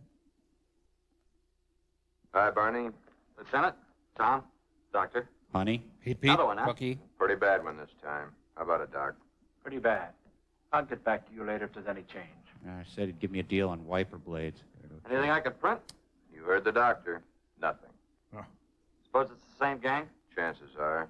Hi, Barney. Lieutenant? Tom? Doctor? Honey? Pete, Another one, huh? Cookie? Pretty bad one this time. How about it, Doc? Pretty bad. I'll get back to you later if there's any change. I said he'd give me a deal on wiper blades. Anything I could print? You heard the doctor. Nothing. Suppose it's the same gang? Chances are.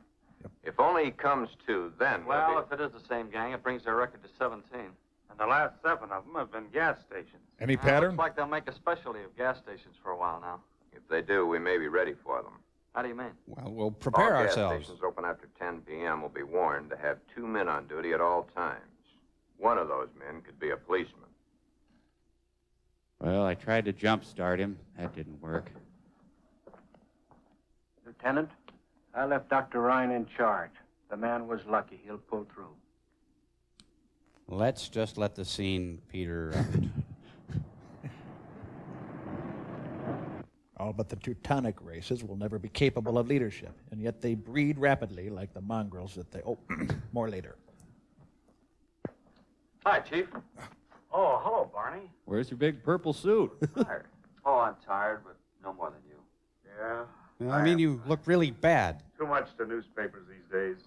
If only he comes to, then... Well, if it is the same gang, it brings their record to 17. And the last 7 of them have been gas stations. Any pattern? Looks like they'll make a specialty of gas stations for a while now. If they do, we may be ready for them. How do you mean? Well, we'll prepare all ourselves. Gas stations open after 10 p.m. will be warned to have 2 men on duty at all times. One of those men could be a policeman. Well, I tried to jump-start him. That didn't work. Lieutenant, I left Dr. Ryan in charge. The man was lucky. He'll pull through. Let's just let the scene peter out. All but the Teutonic races will never be capable of leadership, and yet they breed rapidly like the mongrels that they... Oh, more later. Hi, Chief. Oh, hello, Barney. Where's your big purple suit? Tired. Oh, I'm tired, but no more than you. Yeah? I mean, you look really bad. Too much to newspapers these days.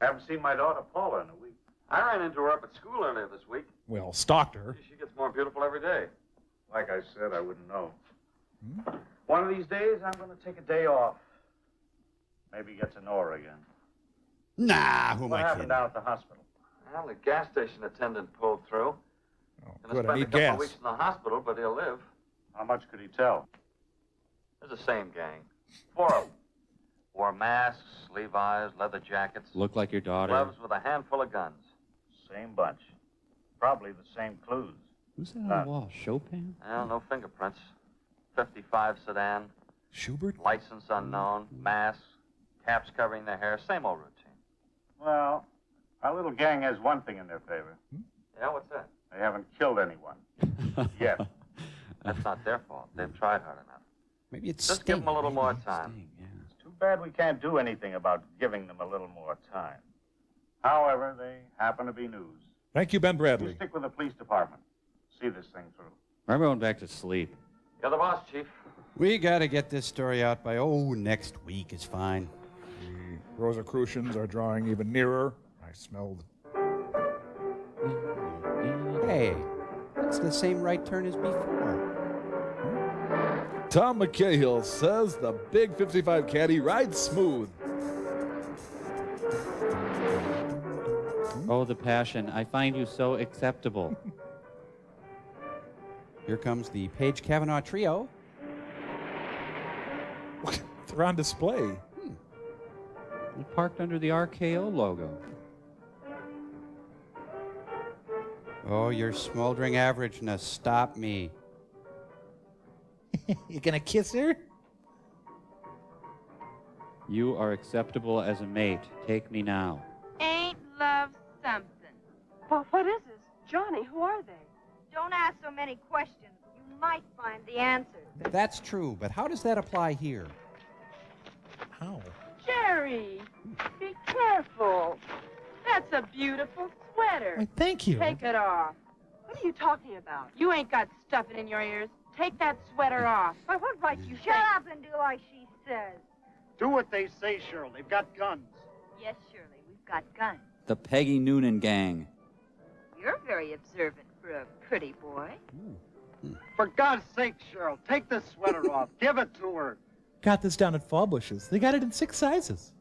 Haven't seen my daughter Paula in a week. I ran into her up at school earlier this week. Well, stalked her. She gets more beautiful every day. Like I said, I wouldn't know. One of these days, I'm going to take a day off. Maybe get to know her again. Nah, who am What I happened kidding? down at the hospital? Well, the gas station attendant pulled through. Good, I Spent a need couple gas. of weeks in the hospital, but he'll live. How much could he tell? It's the same gang. 4 of them. Wore masks, Levi's, leather jackets. Look like your daughter. Gloves with a handful of guns. Same bunch. Probably the same clues. Who's that on the wall? Chopin? Well, no fingerprints. 55 sedan. Schubert? License unknown. Masks. Caps covering their hair. Same old routine. Well, our little gang has one thing in their favor. Yeah, what's that? They haven't killed anyone. Yet. That's not their fault. They've tried hard enough. Maybe it's Just give them a little more time. It's too bad we can't do anything about giving them a little more time. However, they happen to be news. Thank you, Ben You Bradley. stick with the police department. See this thing through. I'm going back to sleep. You're the boss, Chief. We got to get this story out by, next week is fine. The Rosicrucians are drawing even nearer. I smelled. Hey, it's the same right turn as before. Tom McCahill says the big 55 caddy rides smooth. Oh, the passion. I find you so acceptable. Here comes the Page Kavanaugh Trio. They're on display. We parked under the RKO logo. Oh, your smoldering averageness, stop me. You gonna kiss her? You are acceptable as a mate. Take me now. Ain't love something? Well, what is this? Johnny, who are they? Don't ask so many questions. You might find the answers. That's true, but how does that apply here? How? Jerry, be careful. That's a beautiful sweater. Why, thank you. Take it off. What are you talking about? You ain't got stuffing in your ears. Take that sweater off. By what right you Shut up and do like she says. Do what they say, Cheryl. They've got guns. Yes, Shirley, we've got guns. The Peggy Noonan Gang. You're very observant for for a pretty boy. For God's sake, Cheryl, take this sweater off. Give it to her. Got this down at Fallbush's. They got it in 6 sizes.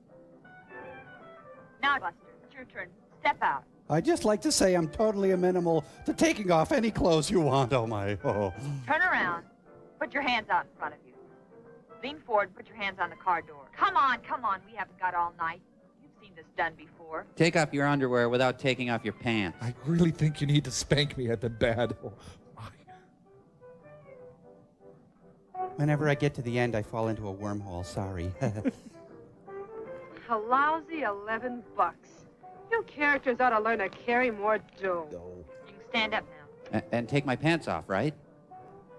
Now, Buster, it's your turn. Step out. I'd just like to say I'm totally amenable to taking off any clothes you want. Oh, my. Oh. Turn around. Put your hands out in front of you. Lean forward and put your hands on the car door. Come on, come on. We haven't got all night. You've seen this done before. Take off your underwear without taking off your pants. I really think you need to spank me. I've been bad. Oh, my. Whenever I get to the end, I fall into a wormhole. Sorry. A lousy $11. You characters ought to learn to carry more dough. You can stand up now. And take my pants off, right?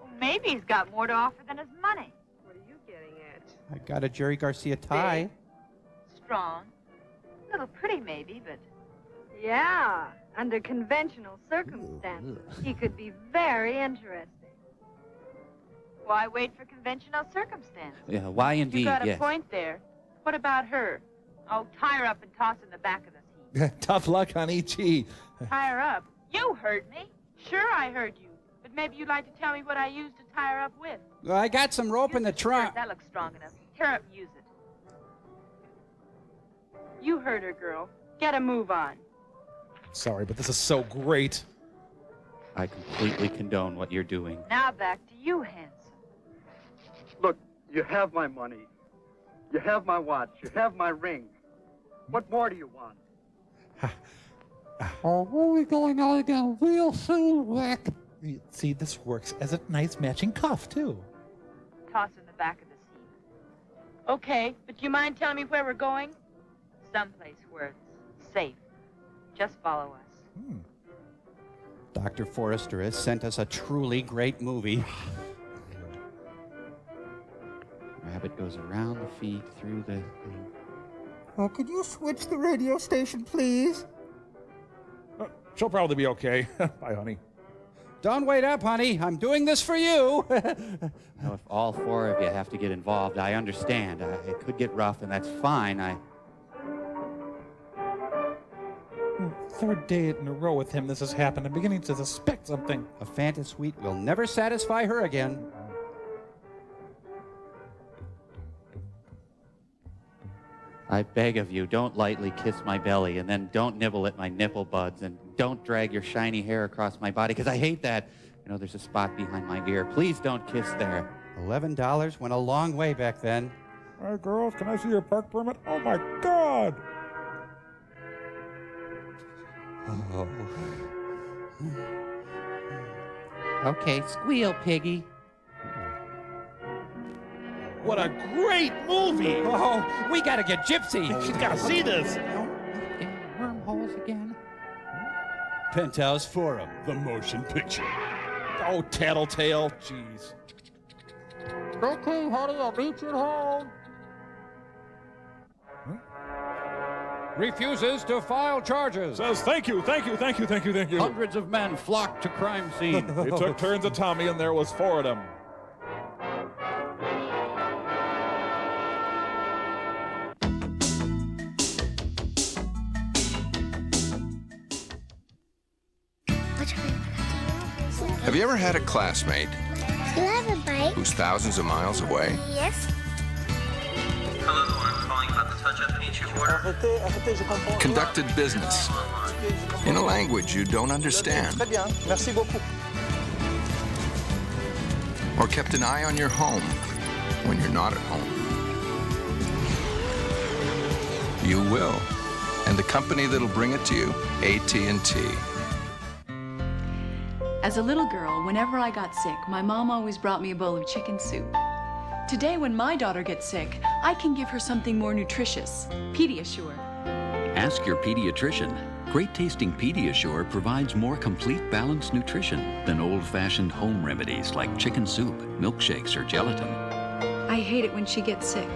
Well, maybe he's got more to offer than his money. What are you getting at? I got a Jerry Garcia tie. Strong. A little pretty, maybe, but... Yeah, under conventional circumstances, he could be very interesting. Why wait for conventional circumstances? Yeah, why indeed, You got a yes. point there. What about her? Oh, tie her up and toss her in the back of the seat. Tough luck on E.T. Tie her up? You heard me. Sure, I heard you. But maybe you'd like to tell me what I used to tie her up with. Well, I got some rope in the trunk. That looks strong enough. Tear up and use it. You heard her, girl. Get a move on. Sorry, but this is so great. I completely condone what you're doing. Now back to you, handsome. Look, you have my money. You have my watch. You have my ring. What more do you want? Oh, we're going out again real soon, Rick. See, this works as a nice matching cuff, too. Toss her in the back of the seat. Okay, but do you mind telling me where we're going? Someplace where it's safe. Just follow us. Dr. Forrester has sent us a truly great movie. Rabbit goes around the feet, through the thing. Oh, could you switch the radio station, please? She'll probably be okay. Bye, honey. Don't wait up, honey. I'm doing this for you. Now, if all 4 of you have to get involved, I understand. It could get rough, and that's fine. Third day in a row with him this has happened. I'm beginning to suspect something. A Fanta Suite will never satisfy her again. I beg of you, don't lightly kiss my belly, and then don't nibble at my nipple buds, and don't drag your shiny hair across my body, because I hate that. You know, there's a spot behind my ear. Please don't kiss there. $11 went a long way back then. All right, girls, can I see your park permit? Oh, my God! Oh. Okay, squeal, piggy. What a great movie! Oh, we gotta get Gypsy. She's gotta see this. Wormholes again. Penthouse Forum, the motion picture. Oh, tattletale. Jeez. Okay, honey, I'll meet you at home. Refuses to file charges. Says thank you, thank you, thank you, thank you, thank you. Hundreds of men flocked to crime scene. They took turns at Tommy, and there was 4 of them. Have you ever had a classmate who's thousands of miles away? Yes. Hello, I'm calling about the touch-up nature order. Conducted business in a language you don't understand. Or kept an eye on your home when you're not at home. You will. And the company that'll bring it to you, AT&T. As a little girl, whenever I got sick, my mom always brought me a bowl of chicken soup. Today, when my daughter gets sick, I can give her something more nutritious, Pediasure. Ask your pediatrician. Great tasting Pediasure provides more complete balanced nutrition than old-fashioned home remedies like chicken soup, milkshakes, or gelatin. I hate it when she gets sick.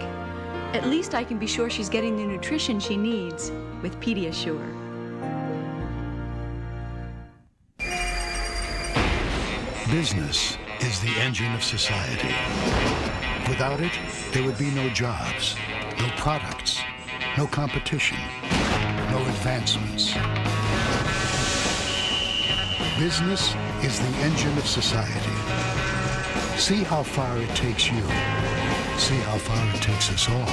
At least I can be sure she's getting the nutrition she needs with Pediasure. Business is the engine of society. Without it, there would be no jobs, no products, no competition, no advancements. Business is the engine of society. See how far it takes you. See how far it takes us all.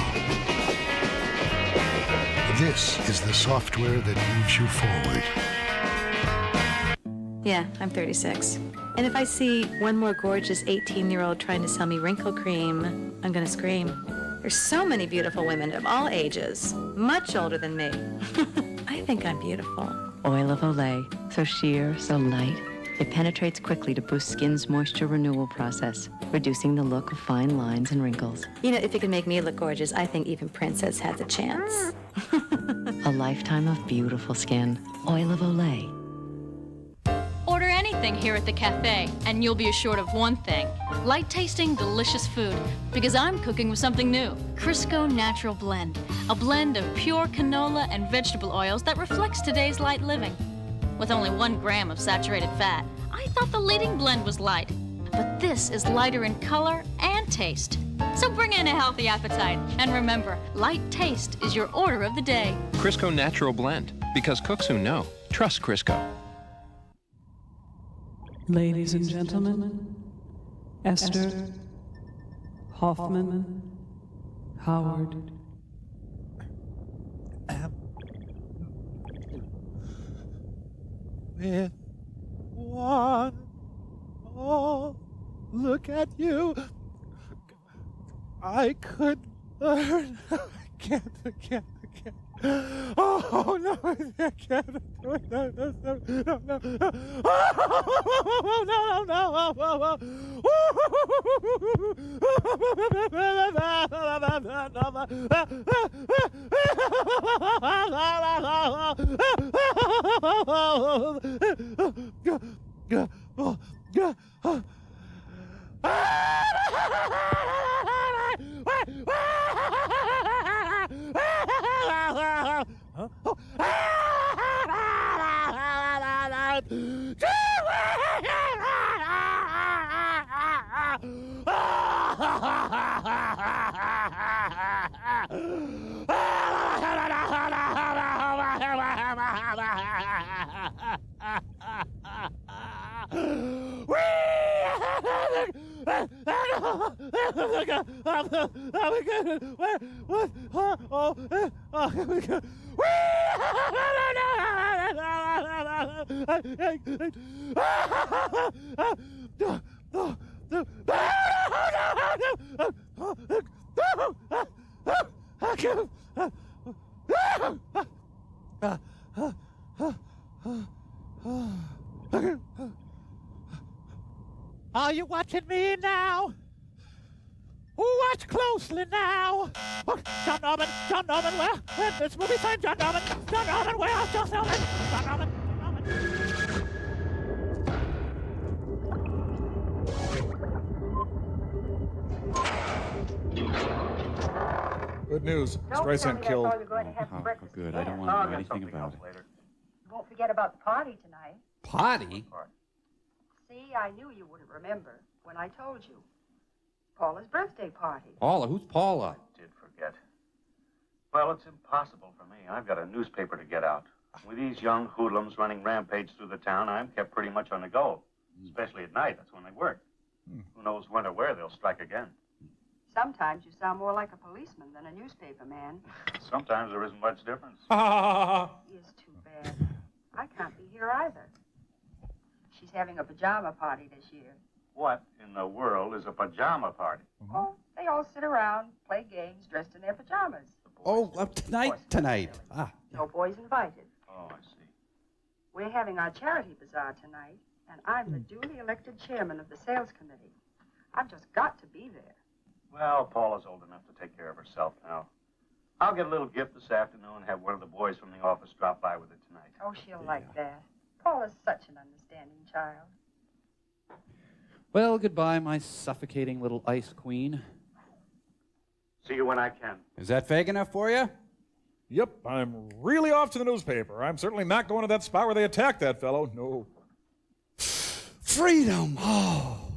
This is the software that moves you forward. Yeah, I'm 36. And if I see one more gorgeous 18-year-old trying to sell me wrinkle cream, I'm gonna scream. There's so many beautiful women of all ages, much older than me. I think I'm beautiful. Oil of Olay, so sheer, so light. It penetrates quickly to boost skin's moisture renewal process, reducing the look of fine lines and wrinkles. You know, if you can make me look gorgeous, I think even Princess has a chance. A lifetime of beautiful skin. Oil of Olay. Order anything here at the cafe, and you'll be assured of one thing. Light-tasting, delicious food, because I'm cooking with something new. Crisco Natural Blend, a blend of pure canola and vegetable oils that reflects today's light living. With only 1 gram of saturated fat, I thought the leading blend was light. But this is lighter in color and taste. So bring in a healthy appetite, and remember, light taste is your order of the day. Crisco Natural Blend, because cooks who know trust Crisco. Ladies and gentlemen, Esther, Hoffman, Howard. With one more look at you, I could learn. I can't. Oh, no, I can't. No. Are you watching me now? Watch closely now. John Norman, where this movie sign, John Norman, where John Norman. Good news. Streisand killed. Oh, good. I don't want to know anything about it. You won't forget about the party tonight. Party? See, I knew you wouldn't remember when I told you. Paula's birthday party. Paula? Who's Paula? I did forget. Well, it's impossible for me. I've got a newspaper to get out. With these young hoodlums running rampage through the town, I'm kept pretty much on the go. Especially at night. That's when they work. Who knows when or where they'll strike again. Sometimes you sound more like a policeman than a newspaper man. Sometimes there isn't much difference. Is too bad. I can't be here either. She's having a pajama party this year. What in the world is a pajama party? Oh, they all sit around, play games, dressed in their pajamas. Oh, tonight. Ah. No boys invited. Oh, I see. We're having our charity bazaar tonight, and I'm the duly elected chairman of the sales committee. I've just got to be there. Well, Paula's old enough to take care of herself now. I'll get a little gift this afternoon and have one of the boys from the office drop by with it tonight. Oh, she'll like that. Paula's such an understanding child. Well, goodbye, my suffocating little ice queen. See you when I can. Is that vague enough for you? Yep, I'm really off to the newspaper. I'm certainly not going to that spot where they attacked that fellow. No. Freedom! Oh.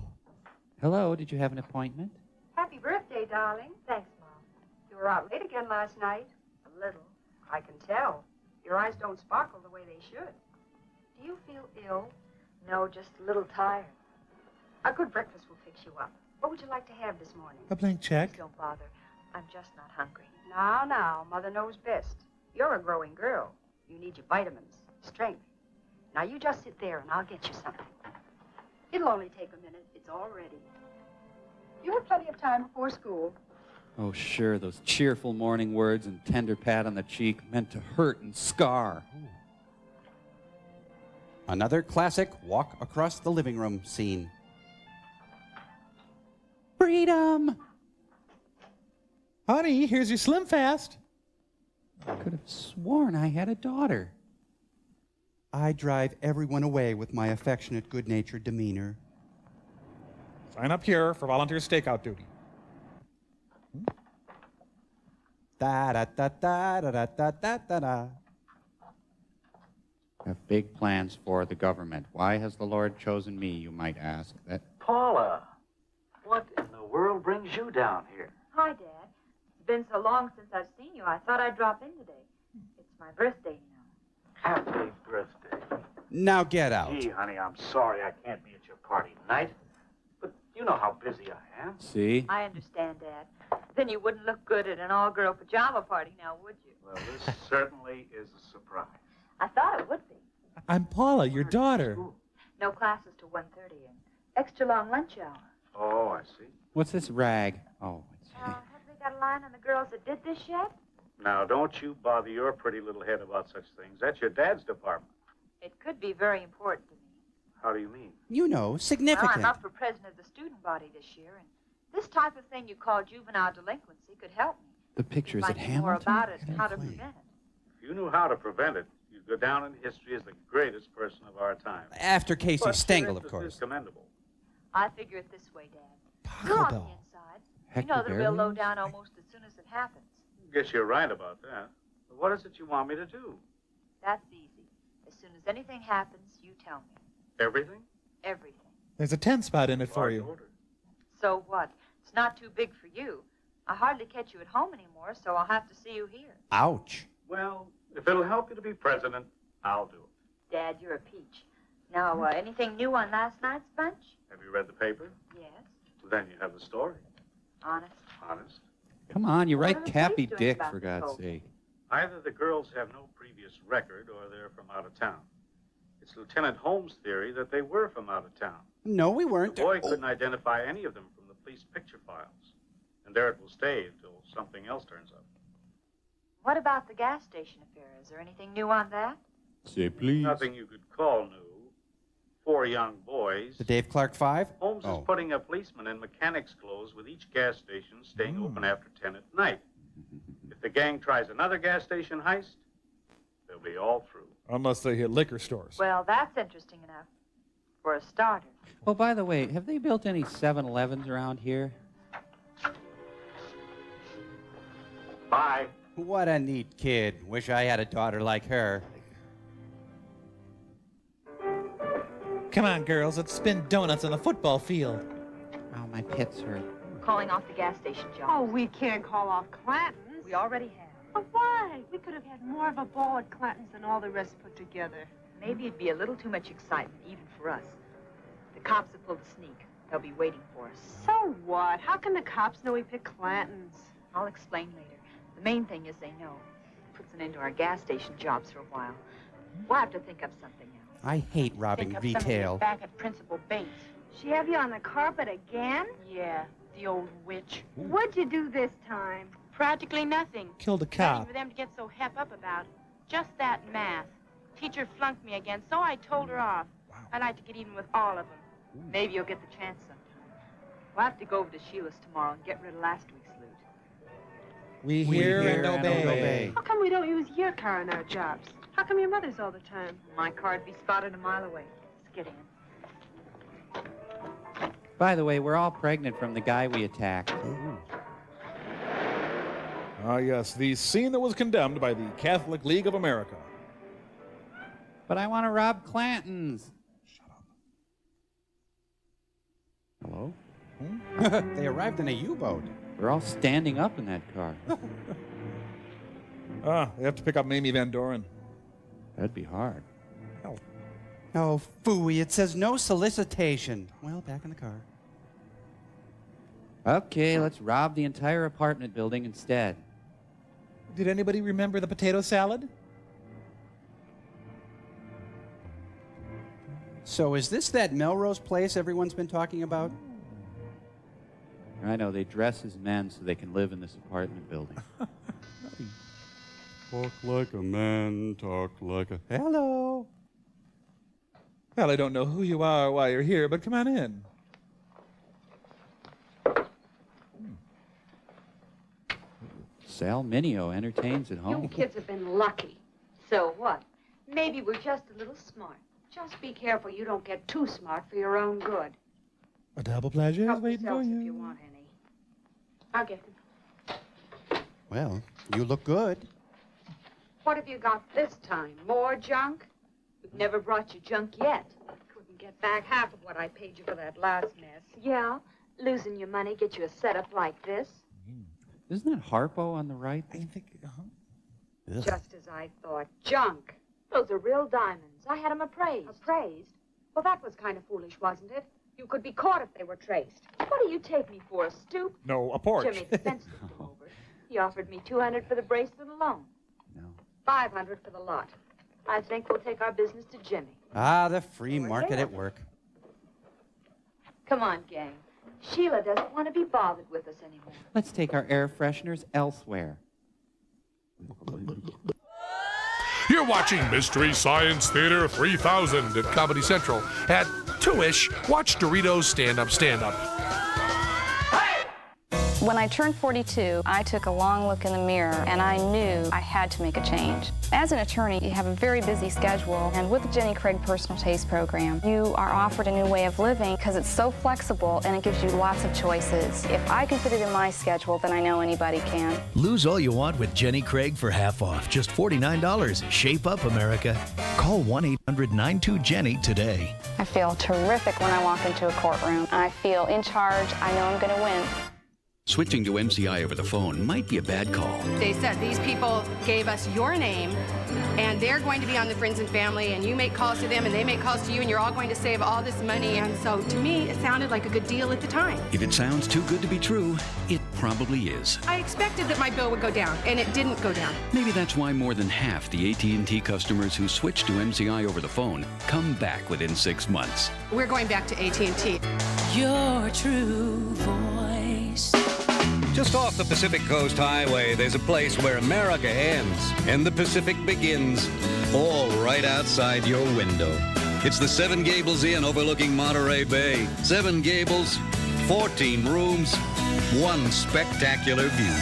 Hello, did you have an appointment? Happy birthday, darling. Thanks, Mom. You were out late again last night. A little. I can tell. Your eyes don't sparkle the way they should. Do you feel ill? No, just a little tired. A good breakfast will fix you up. What would you like to have this morning? A blank check. Please don't bother. I'm just not hungry. Now, Mother knows best. You're a growing girl. You need your vitamins, strength. Now, you just sit there and I'll get you something. It'll only take a minute. It's all ready. You have plenty of time before school. Oh, sure, those cheerful morning words and tender pat on the cheek meant to hurt and scar. Another classic walk across the living room scene. Freedom! Honey, here's your Slim Fast. I could have sworn I had a daughter. I drive everyone away with my affectionate, good-natured demeanor. Sign up here for volunteer stakeout duty. Da-da-da-da-da-da-da-da-da. Have big plans for the government. Why has the Lord chosen me, you might ask? That Paula, what in the world brings you down here? Hi, Dad. It's been so long since I've seen you. I thought I'd drop in today. It's my birthday, you know. Happy birthday. Now get out. Gee, honey, I'm sorry I can't be at your party tonight. But you know how busy I am. See? I understand, Dad. Then you wouldn't look good at an all-girl pajama party now, would you? Well, this certainly is a surprise. I thought it would be. I'm Paula, your daughter. No classes till 1:30 and extra long lunch hour. Oh, I see. What's this rag? Oh, Have they got a line on the girls that did this yet? Now, don't you bother your pretty little head about such things. That's your dad's department. It could be very important to me. How do you mean? You know, significant. Well, I'm up for president of the student body this year, and this type of thing you call juvenile delinquency could help me. the pictures at Find out more Hamilton? about it and how to prevent it. If you knew how to prevent it, you'd go down in history as the greatest person of our time. After Casey But Stengel, your of interest course. is commendable. I figure it this way, Dad. You're on the inside. You know that we'll low down almost as soon as it happens. Guess you're right about that. But what is it you want me to do? That's easy. As soon as anything happens, you tell me. Everything? Everything. There's a 10 spot in it for you. So what? It's not too big for you. I hardly catch you at home anymore, so I'll have to see you here. Ouch. Well, if it'll help you to be president, I'll do it. Dad, you're a peach. Now, anything new on last night's bunch? Have you read the paper? Yes. Then you have the story. Honest? Honest. Come on, you What are write the Cappy police doing Dick, about for this God's whole sake. Either the girls have no previous record or they're from out of town. It's Lieutenant Holmes' theory that they were from out of town. No, we weren't. The boy couldn't identify any of them from the police picture files. And there it will stay until something else turns up. What about the gas station affair? Is there anything new on that? Say please. Nothing you could call new. 4 young boys. The Dave Clark 5? Holmes is putting a policeman in mechanic's clothes with each gas station staying open after 10 at night. If the gang tries another gas station heist, they'll be all through. Unless they hit liquor stores. Well, that's interesting enough. For a starter. Oh, by the way, have they built any 7-Elevens around here? Bye. What a neat kid. Wish I had a daughter like her. Come on, girls, let's spin donuts on the football field. Oh, my pits hurt. Calling off the gas station job. Oh, we can't call off Clanton's. We already have. Oh, why? We could have had more of a ball at Clanton's than all the rest put together. Maybe it'd be a little too much excitement, even for us. The cops have pulled a sneak. They'll be waiting for us. So what? How can the cops know we picked Clanton's? I'll explain later. The main thing is they know. It puts an end to our gas station jobs for a while. We'll have to think up something else. I hate robbing Think of retail. something back at Principal Bates. She have you on the carpet again? Yeah, the old witch. What'd you do this time? Practically nothing. Killed a Nothing cop. for them to get so hep up about. Just that math. Teacher flunked me again, so I told her off. I'd like to get even with all of them. Maybe you'll get the chance sometime. We'll have to go over to Sheila's tomorrow and get rid of last week's loot. We hear and obey. How come we don't use your car in our jobs? How come your mother's all the time? My car'd be spotted a mile away. Let's get in. By the way, we're all pregnant from the guy we attacked. Ah, yes, the scene that was condemned by the Catholic League of America. But I want to rob Clanton's. Hello? They arrived in a U-boat. We're all standing up in that car. They have to pick up Mamie Van Doren. That'd be hard. Hell, Oh, phooey, it says no solicitation. Well, back in the car. Okay, let's rob the entire apartment building instead. Did anybody remember the potato salad? So is this that Melrose place everyone's been talking about? I know, they dress as men so they can live in this apartment building. Talk like a man, talk like a... Hello. Well, I don't know who you are or why you're here, but come on in. Sal Mineo entertains at home. You kids have been lucky. So what? Maybe we're just a little smart. Just be careful you don't get too smart for your own good. A double pleasure is Help waiting for yourselves you. if you want any. I'll get them. Well, you look good. What have you got this time? More junk? We've never brought you junk yet. Couldn't get back half of what I paid you for that last mess. Yeah, losing your money gets you a setup like this. Isn't that Harpo on the right? I think... Just as I thought. Junk. Those are real diamonds. I had them appraised. Appraised? Well, that was kind of foolish, wasn't it? You could be caught if they were traced. What do you take me for, a stoop? No, a porch. Jimmy, the fence took him over. He offered me $200 for the bracelet alone. No. $500 for the lot. I think we'll take our business to Jimmy. Ah, the free market at work. Come on, gang. Sheila doesn't want to be bothered with us anymore. Let's take our air fresheners elsewhere. You're watching Mystery Science Theater 3000 at Comedy Central. At 2-ish, watch Doritos Stand Up, Stand Up. When I turned 42, I took a long look in the mirror and I knew I had to make a change. As an attorney, you have a very busy schedule, and with the Jenny Craig Personal Taste Program, you are offered a new way of living because it's so flexible and it gives you lots of choices. If I can fit it in my schedule, then I know anybody can. Lose all you want with Jenny Craig for half off, just $49. Shape up, America. Call 1-800-92-JENNY today. I feel terrific when I walk into a courtroom. I feel in charge. I know I'm going to win. Switching to MCI over the phone might be a bad call. They said these people gave us your name, and they're going to be on the friends and family, and you make calls to them, and they make calls to you, and you're all going to save all this money. And so, to me, it sounded like a good deal at the time. If it sounds too good to be true, it probably is. I expected that my bill would go down, and it didn't go down. Maybe that's why more than half the AT&T customers who switch to MCI over the phone come back within 6 months. We're going back to AT&T. Your true voice. Just off the Pacific Coast Highway, there's a place where America ends and the Pacific begins, all right outside your window. It's the Seven Gables Inn overlooking Monterey Bay. 7 gables, 14 rooms, one spectacular view.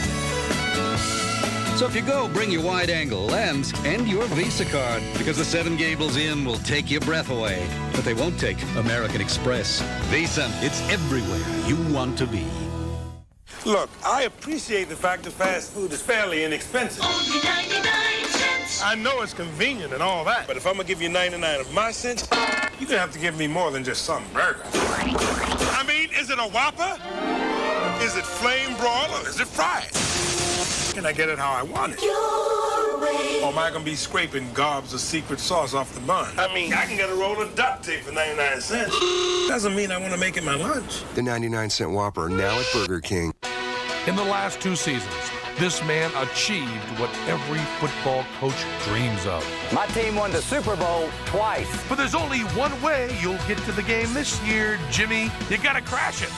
So if you go, bring your wide angle lens and your Visa card, because the Seven Gables Inn will take your breath away. But they won't take American Express. Visa, it's everywhere you want to be. Look, I appreciate the fact that fast food is fairly inexpensive. Only 99 cents. I know it's convenient and all that, but if I'm gonna give you 99 of my cents, you're gonna have to give me more than just some burger. I mean, is it a Whopper? Is it flame broiled or is it fried? Can I get it how I want it? Your way. Or am I gonna be scraping gobs of secret sauce off the bun? I mean, I can get a roll of duct tape for 99 cents. Doesn't mean I want to make it my lunch. The 99-cent Whopper now at Burger King. In the last 2 seasons, this man achieved what every football coach dreams of. My team won the Super Bowl twice. But there's only one way you'll get to the game this year, Jimmy. You gotta crash it.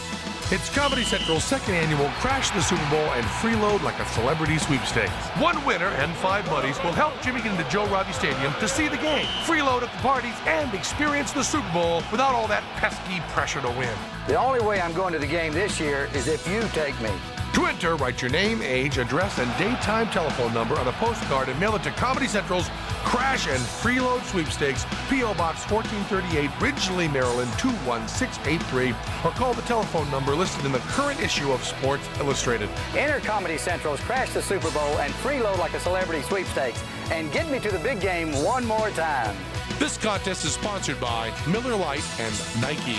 It's Comedy Central's 2nd annual Crash the Super Bowl and Freeload Like a Celebrity sweepstakes. One winner and 5 buddies will help Jimmy get into Joe Robbie Stadium to see the game, freeload at the parties, and experience the Super Bowl without all that pesky pressure to win. The only way I'm going to the game this year is if you take me. To enter, write your name, age, address, and daytime telephone number on a postcard and mail it to Comedy Central's Crash and Freeload Sweepstakes, P.O. Box 1438, Ridgely, Maryland 21683, or call the telephone number listed in the current issue of Sports Illustrated. Enter Comedy Central's Crash the Super Bowl and Freeload Like a Celebrity sweepstakes, and get me to the big game one more time. This contest is sponsored by Miller Lite and Nike.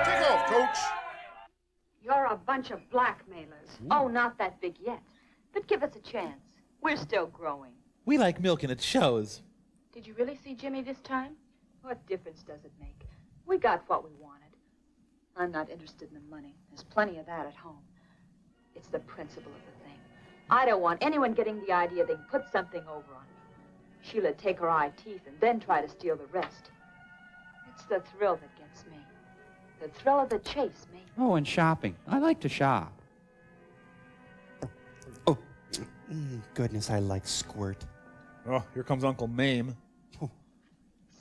Take off, Coach. You're a bunch of blackmailers. Oh, not that big yet. But give us a chance. We're still growing. We like milk and it shows. Did you really see Jimmy this time? What difference does it make? We got what we wanted. I'm not interested in the money. There's plenty of that at home. It's the principle of the thing. I don't want anyone getting the idea they can put something over on me. Sheila'd take her eye teeth and then try to steal the rest. It's the thrill that gets me. The thrill of the chase, me. Oh, and shopping. I like to shop. Goodness, I like squirt. Oh, here comes Uncle Mame.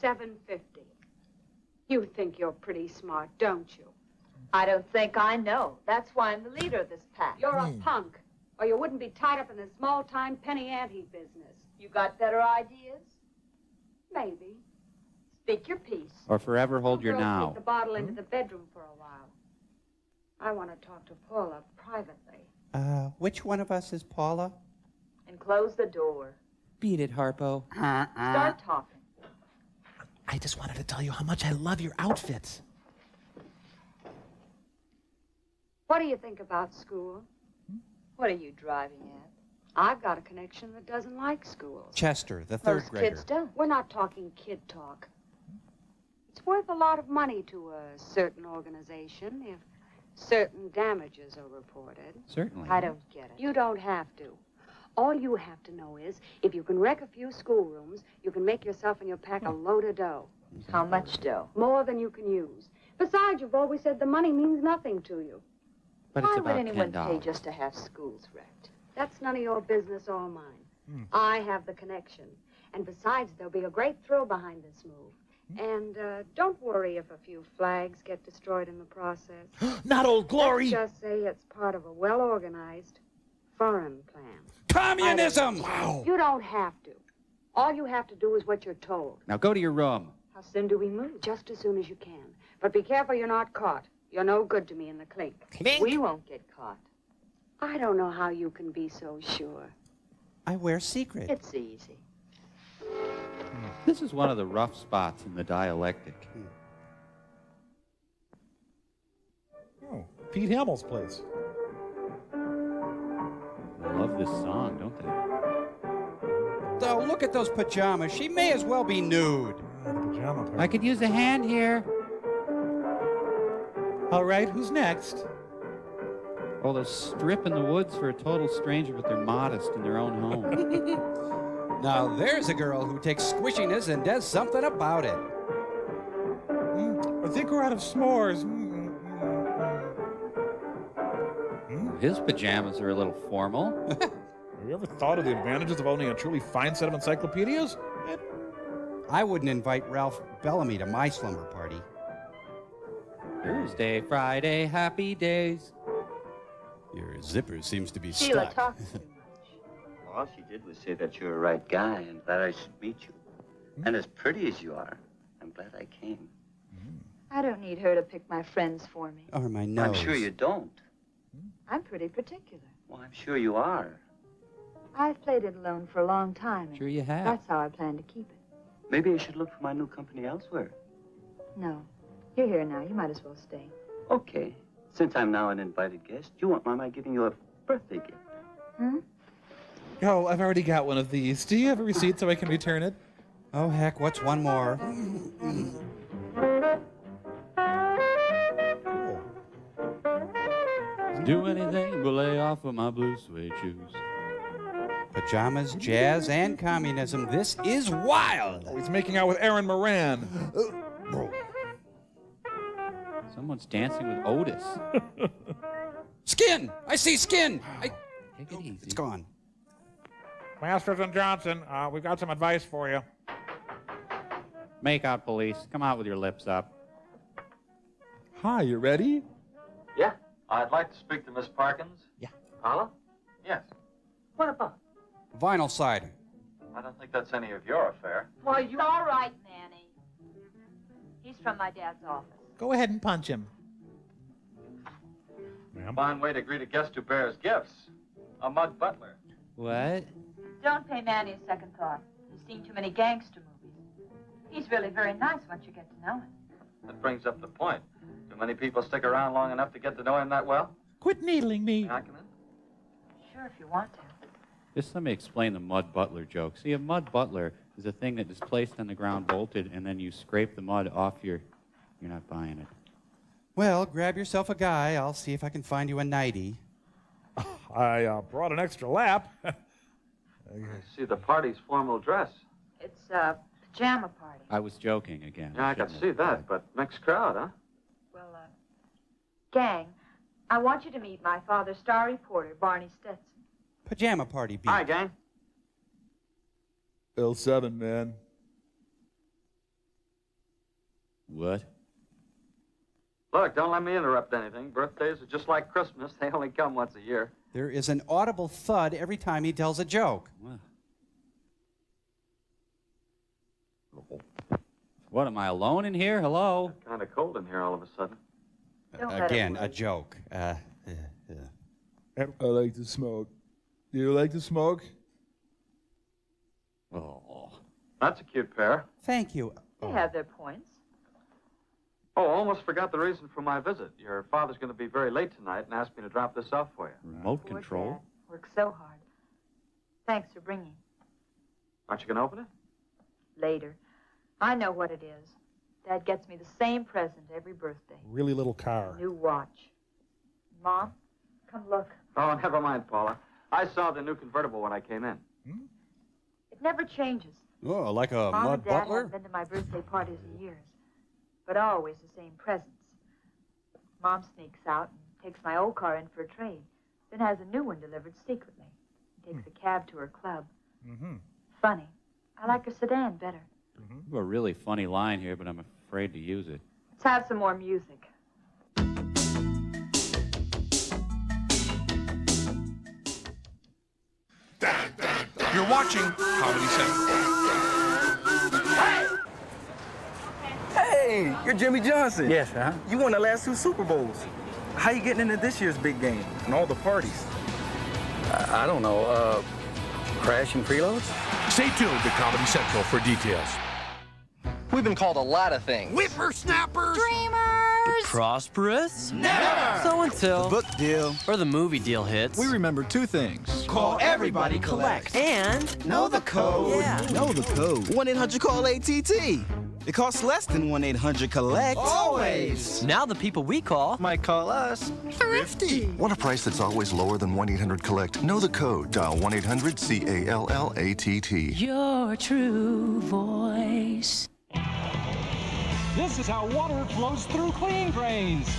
$7.50. You think you're pretty smart, don't you? I don't think I know. That's why I'm the leader of this pack. You're a punk, or you wouldn't be tied up in this small-time penny ante business. You got better ideas? Maybe. Speak your piece. Or forever hold your Girls now. Take the bottle into the bedroom for a while. I want to talk to Paula privately. Which one of us is Paula? And close the door. Beat it, Harpo. Start talking. I just wanted to tell you how much I love your outfits. What do you think about school? What are you driving at? I've got a connection that doesn't like schools. Chester, the third Most grader. kids don't. We're not talking kid talk. It's worth a lot of money to a certain organization if certain damages are reported. Certainly. I don't get it. You don't have to. All you have to know is, if you can wreck a few schoolrooms, you can make yourself and your pack a load of dough. How much dough? More than you can use. Besides, you've always said the money means nothing to you. But Why it's would about anyone pay $10. just to have schools wrecked? That's none of your business or mine. I have the connection. And besides, there'll be a great thrill behind this move. And don't worry if a few flags get destroyed in the process. Not Old Glory! Let's just say it's part of a well-organized foreign plan. Communism! Wow. You don't have to. All you have to do is what you're told. Now go to your room. How soon do we move? Just as soon as you can. But be careful you're not caught. You're no good to me in the clink. We won't get caught. I don't know how you can be so sure. I wear secret. It's easy. This is one of the rough spots in the dialectic. Oh, Pete Hamill's place. They love this song, don't they? Oh, look at those pajamas. She may as well be nude. Pajama party. I could use a hand here. All right, who's next? Oh, they'll strip in the woods for a total stranger, but they're modest in their own home. Now, there's a girl who takes squishiness and does something about it. I think we're out of s'mores. His pajamas are a little formal. Have you ever thought of the advantages of owning a truly fine set of encyclopedias? I wouldn't invite Ralph Bellamy to my slumber party. Thursday, Friday, happy days. Your zipper seems to be Sheila stuck. talks too much. All she did was say that you're a right guy and that I should meet you. And as pretty as you are, I'm glad I came. I don't need her to pick my friends for me. Or my nose. I'm sure you don't. I'm pretty particular. Well, I'm sure you are. I've played it alone for a long time. and Sure you have. That's how I plan to keep it. Maybe I should look for my new company elsewhere. No. You're here now. You might as well stay. Okay. Since I'm now an invited guest, you won't mind my giving you a birthday gift. Hmm? Oh, I've already got one of these. Do you have a receipt so I can return it? Oh, heck, what's one more? Do anything but lay off of my blue suede shoes. Pajamas, jazz, and communism. This is wild. Oh, he's making out with Aaron Moran. Someone's dancing with Otis. Skin! I see skin! Take it easy. It's gone. Masters and Johnson, we've got some advice for you. Make out, police. Come out with your lips up. Hi, you ready? Yeah. I'd like to speak to Miss Parkins. Yeah. Paula? Yes. What about? Vinyl siding. I don't think that's any of your affair. Well, you're all right, Manny. He's from my dad's office. Go ahead and punch him. Fine way to greet a guest who bears gifts. A mug butler. What? Don't pay Manny a second thought. He's seen too many gangster movies. He's really very nice once you get to know him. That brings up the point. Do many people stick around long enough to get to know him that well? Quit needling me. May I come in? Sure, if you want to. Just let me explain the mud butler joke. See, a mud butler is a thing that is placed on the ground, bolted, and then you scrape the mud off your... You're not buying it. Well, grab yourself a guy. I'll see if I can find you a nightie. I brought an extra lap. I see the party's formal dress. It's a pajama party. I was joking again. Yeah, I can see that, but mixed crowd, huh? Well, gang, I want you to meet my father's star reporter, Barney Stetson. Pajama party, beat. Hi, gang. L7, man. What? Look, don't let me interrupt anything. Birthdays are just like Christmas. They only come once a year. There is an audible thud every time he tells a joke. What, am I alone in here? Hello? Kind of cold in here all of a sudden. Again, a joke. I like to smoke. Do you like to smoke? Oh. That's a cute pair. Thank you. They have their points. Oh, almost forgot the reason for my visit. Your father's going to be very late tonight and asked me to drop this off for you. Remote Poor control? Dad. Works so hard. Thanks for bringing. Aren't you going to open it? Later. I know what it is. Dad gets me the same present every birthday. Really little car. New watch. Mom, come look. Oh, never mind, Paula. I saw the new convertible when I came in. It never changes. Oh, like a Mom mud and Dad butler? haven't been to my birthday parties in years, but always the same presents. Mom sneaks out and takes my old car in for a trade, then has a new one delivered secretly. Takes a cab to her club. Funny. I like her sedan better. You have a really funny line here, but I'm afraid to use it. Let's have some more music. You're watching Comedy Central. Hey, you're Jimmy Johnson. Yes, huh? You won the last 2 Super Bowls. How you getting into this year's big game and all the parties? I don't know. Crashing preloads? Stay tuned to Comedy Central for details. We've been called a lot of things. Whippersnappers! Dreamers! Prosperous? Never! So until The book deal or the movie deal hits, we remember 2 things. Call everybody collect. And Know the code. Yeah. Know the code. 1-800-CALL-ATT. It costs less than 1-800-COLLECT. Always. Now the people we call might call us thrifty. Want a price that's always lower than 1-800-COLLECT? Know the code. Dial 1-800-CALLATT. Your true voice. This is how water flows through clean drains.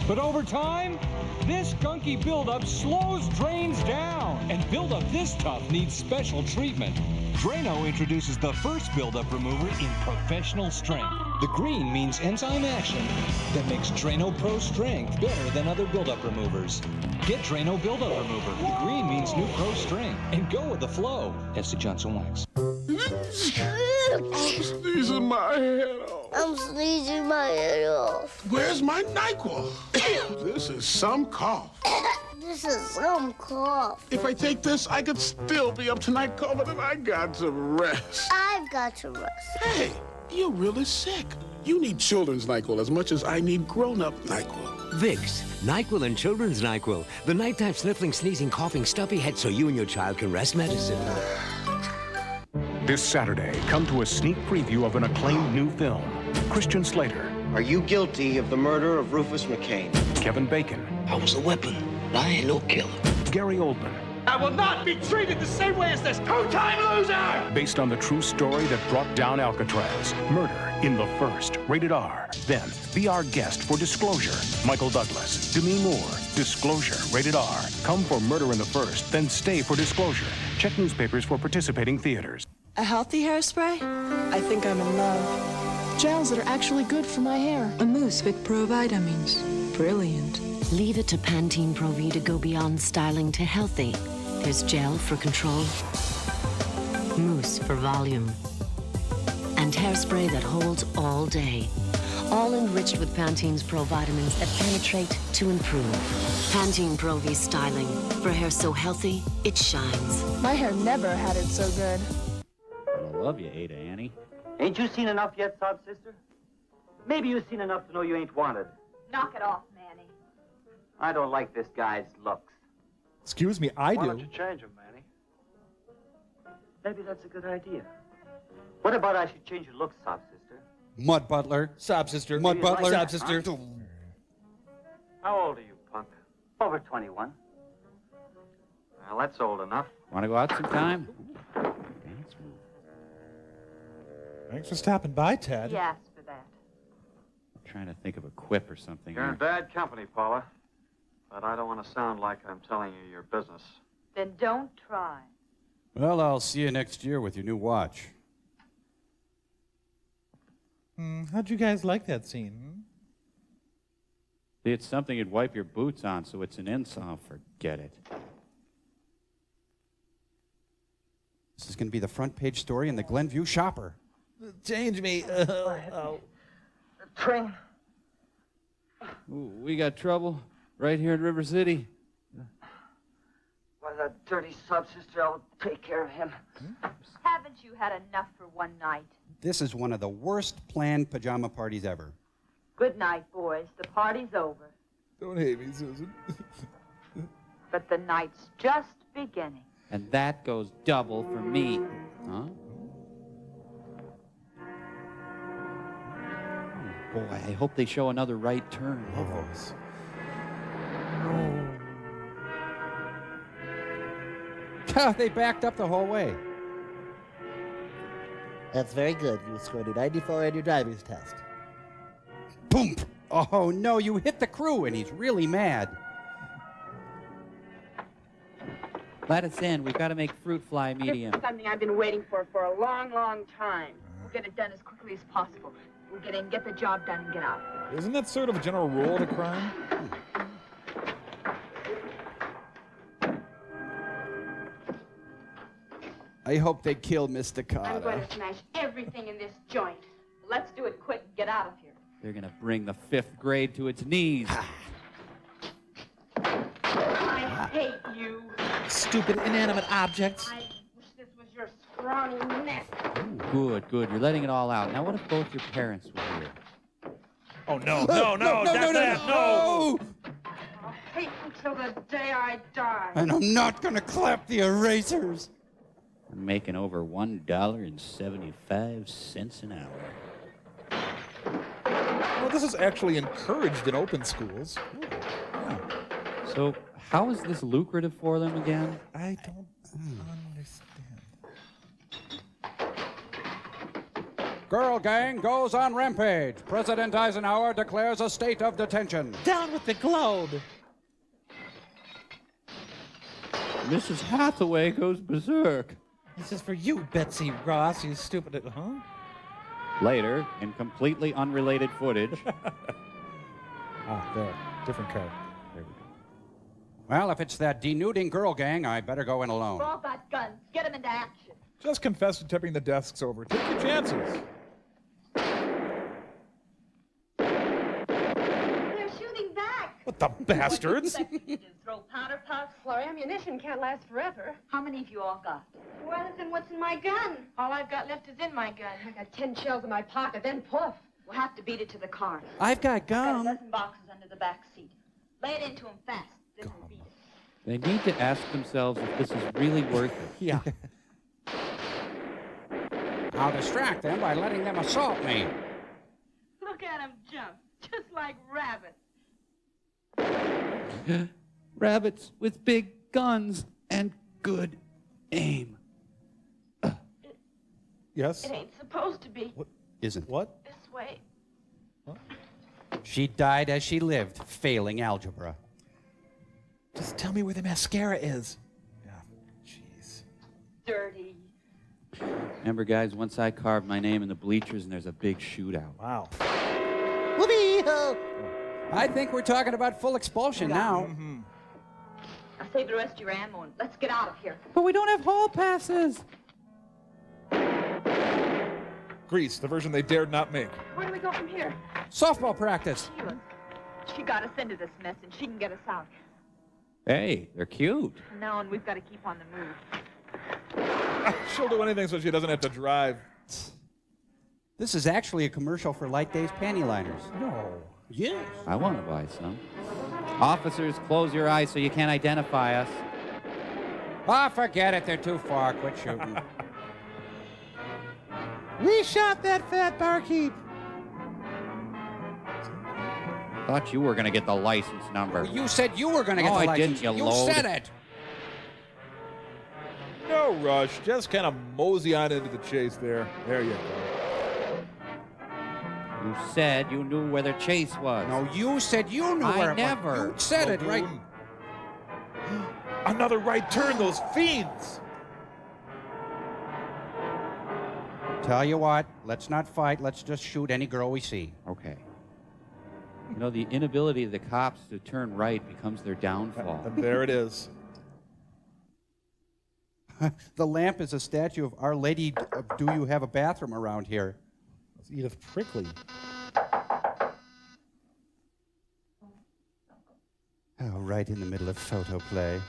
But over time, this gunky buildup slows drains down, and buildup this tough needs special treatment. Drano introduces the first buildup remover in professional strength. The green means enzyme action that makes Drano Pro Strength better than other buildup removers. Get Drano Buildup Remover. The green means new Pro Strength. And go with the flow. S.C. Johnson Wax. I'm sneezing my head off. I'm sneezing my head off. Where's my NyQuil? This is some cough. This is some cough. If I take this, I could still be up tonight coughing, and I got to rest. I've got to rest. Hey, you're really sick. You need children's NyQuil as much as I need grown-up NyQuil. Vicks, NyQuil and Children's NyQuil. The nighttime sniffling, sneezing, coughing, stuffy head so you and your child can rest medicine. This Saturday, come to a sneak preview of an acclaimed new film. Christian Slater. Are you guilty of the murder of Rufus McCain? Kevin Bacon. I was a weapon, but I ain't no killer. Gary Oldman. I will not be treated the same way as this two-time loser! Based on the true story that brought down Alcatraz. Murder in the First. Rated R. Then, be our guest for Disclosure. Michael Douglas. Demi Moore. Disclosure. Rated R. Come for Murder in the First, then stay for Disclosure. Check newspapers for participating theaters. A healthy hairspray? I think I'm in love. Gels that are actually good for my hair. A mousse with pro vitamins. Brilliant. Leave it to Pantene Pro V to go beyond styling to healthy. There's gel for control, mousse for volume, and hairspray that holds all day. All enriched with Pantene's Pro vitamins that penetrate to improve. Pantene Pro V styling for hair so healthy, it shines. My hair never had it so good. I love you, Ada Annie. Ain't you seen enough yet, sob sister? Maybe you've seen enough to know you ain't wanted. Knock it off, Manny. I don't like this guy's looks. Excuse me, I Why don't do. you change them, Manny? Maybe that's a good idea. What about I should change your looks, sob sister? Mud Butler. Sob sister. Mud Butler. Sob sister. How old are you, punk? Over 21. Well, that's old enough. Want to go out sometime? Thanks for stopping by, Ted. He asked for that. I'm trying to think of a quip or something. You're in here. bad company, Paula. But I don't want to sound like I'm telling you your business. Then don't try. Well, I'll see you next year with your new watch. How'd you guys like that scene? See, it's something you'd wipe your boots on, so it's an insult. Forget it. This is going to be the front page story in the Glenview Shopper. Change me. Train. Ooh, we got trouble right here in River City. Why, that dirty sub-sister, I'll take care of him. Haven't you had enough for one night? This is one of the worst planned pajama parties ever. Good night, boys. The party's over. Don't hate me, Susan. But the night's just beginning. And that goes double for me. Huh? Oh, boy, I hope they show another right turn. Those. They backed up the whole way. That's very good. You scored a 94 on your driver's test. Boom! Oh, no, you hit the crew, and he's really mad. Let us in. We've got to make fruit fly medium. This is something I've been waiting for a long, long time. We'll get it done as quickly as possible. We'll get in, get the job done, and get out. Isn't that sort of a general rule of a crime? I hope they kill Mr. I'm going Carter. to smash everything in this joint. Let's do it quick and get out of here. They're going to bring the 5th grade to its knees. I hate you. Stupid inanimate objects. I wish this was your scrawny neck. Good, good. You're letting it all out. Now, what if both your parents were here? Oh, no, no. I'll hate you till the day I die. And I'm not going to clap the erasers. I'm making over $1.75 an hour. Well, this is actually encouraged in open schools. So, how is this lucrative for them again? I don't understand. Girl gang goes on rampage. President Eisenhower declares a state of detention. Down with the globe. Mrs. Hathaway goes berserk. This is for you, Betsy Ross, you stupid... Huh? Later, in completely unrelated footage. There. Different card. There we go. Well, if it's that denuding girl gang, I better go in alone. We've all got guns. Get them into action. Just confess to tipping the desks over. Take your chances. They're shooting back. What the bastards? Throw powder puffs. Well, our ammunition can't last forever. How many have you all got? Well, then what's in my gun? All I've got left is in my gun. I got 10 shells in my pocket, then poof. We'll have to beat it to the car. I've got I've got gum. a dozen boxes under the back seat. Lay it into them fast, then we'll beat it. They need to ask themselves if this is really worth it. Yeah. I'll distract them by letting them assault me. Look at them jump, just like rabbits. Rabbits with big guns and good aim. Yes? It ain't supposed to be. Isn't. What? This way. She died as she lived, failing algebra. Just tell me where the mascara is. Jeez. Dirty. Remember, guys, once I carved my name in the bleachers and there's a big shootout. Wow. Whoopee! I think we're talking about full expulsion now. Mm-hmm. Now save the rest of your ammo and let's get out of here. But we don't have hall passes. Grease, the version they dared not make. Where do we go from here? Softball practice. Sheila. She got us into this mess and she can get us out. Hey, they're cute. From now on, we've got to keep on the move. She'll do anything so she doesn't have to drive. This is actually a commercial for Light Days panty liners. No. Yes. I want to buy some. Officers, close your eyes so you can't identify us. Ah, forget it. They're too far. Quit shooting. We shot that fat barkeep. Thought you were going to get the license number. You said you were going to get the I license. didn't, you You load. said it. No rush. Just kind of mosey on into the chase there. There you go. You said you knew where the chase was. No, you said you knew where I it never. was. You said it right. Another right turn, those fiends. Tell you what, let's not fight. Let's just shoot any girl we see. Okay. You know, the inability of the cops to turn right becomes their downfall. And there it is. The lamp is a statue of Our Lady of Do You Have a Bathroom Around Here? It's Edith Prickly. Oh, right in the middle of photo play.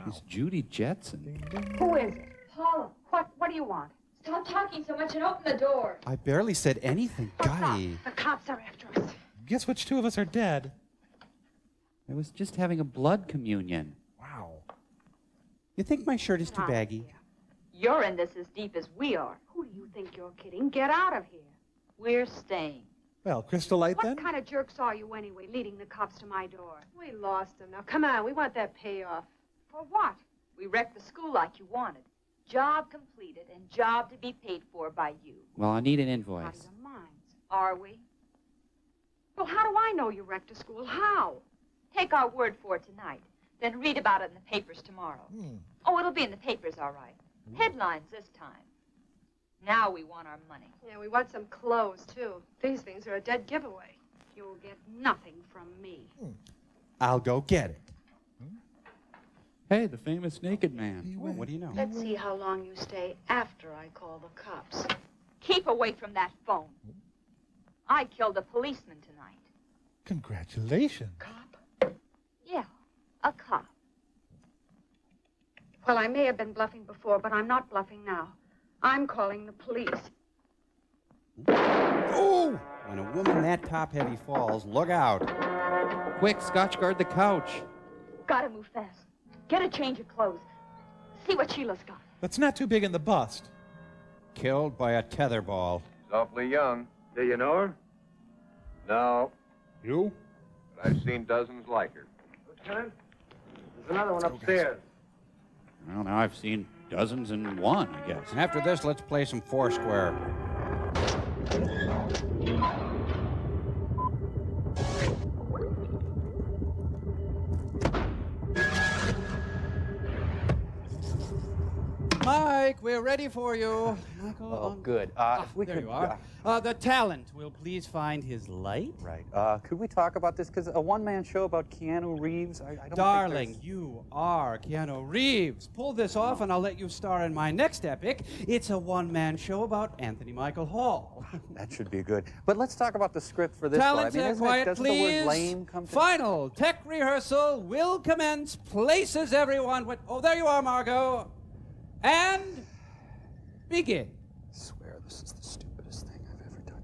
It's Judy Jetson. Who is it? Paula. What do you want? Stop talking so much and open the door. I barely said anything. Guy. The cops are after us. Guess which two of us are dead? I was just having a blood communion. Wow. You think my shirt is too baggy? You're in this as deep as we are. Who do you think you're kidding? Get out of here. We're staying. Well, Crystal Light then? What kind of jerks are you anyway, leading the cops to my door? We lost him. Now, come on, we want that payoff. For what? We wrecked the school like you wanted. Job completed and job to be paid for by you. Well, I need an Out of invoice. your minds. Are we? Well, how do I know you wrecked a school? How? Take our word for it tonight. Then read about it in the papers tomorrow. Oh, it'll be in the papers, all right. Headlines this time. Now we want our money. Yeah, we want some clothes, too. These things are a dead giveaway. You'll get nothing from me. I'll go get it. Hey, the famous naked man. Oh, what do you know? Let's see how long you stay after I call the cops. Keep away from that phone. I killed a policeman tonight. Congratulations. Yeah, a cop. Well, I may have been bluffing before, but I'm not bluffing now. I'm calling the police. Oh! When a woman that top-heavy falls, look out. Quick, Scotch guard the couch. Gotta move fast. Get a change of clothes. See what Sheila's got. That's not too big in the bust. Killed by a tetherball. She's awfully young. Do you know her? No. You? But I've seen dozens like her. Lieutenant, there's another one upstairs. Well, now I've seen dozens and one, I guess. And after this, let's play some Foursquare. Mike, we're ready for you. Michael, Oh, good. If we there could, you are. The talent will please find his light. Right. Could we talk about this? Because a one-man show about Keanu Reeves, I don't Darling, think you are Keanu Reeves. Pull this off and I'll let you star in my next epic. It's a one-man show about Anthony Michael Hall. that should be good. But let's talk about the script for this Talent, one. I mean, quiet, doesn't please. the word lame come to... Final tech rehearsal will commence. Places everyone. Oh, there you are, Margot. And begin. I swear this is the stupidest thing I've ever done.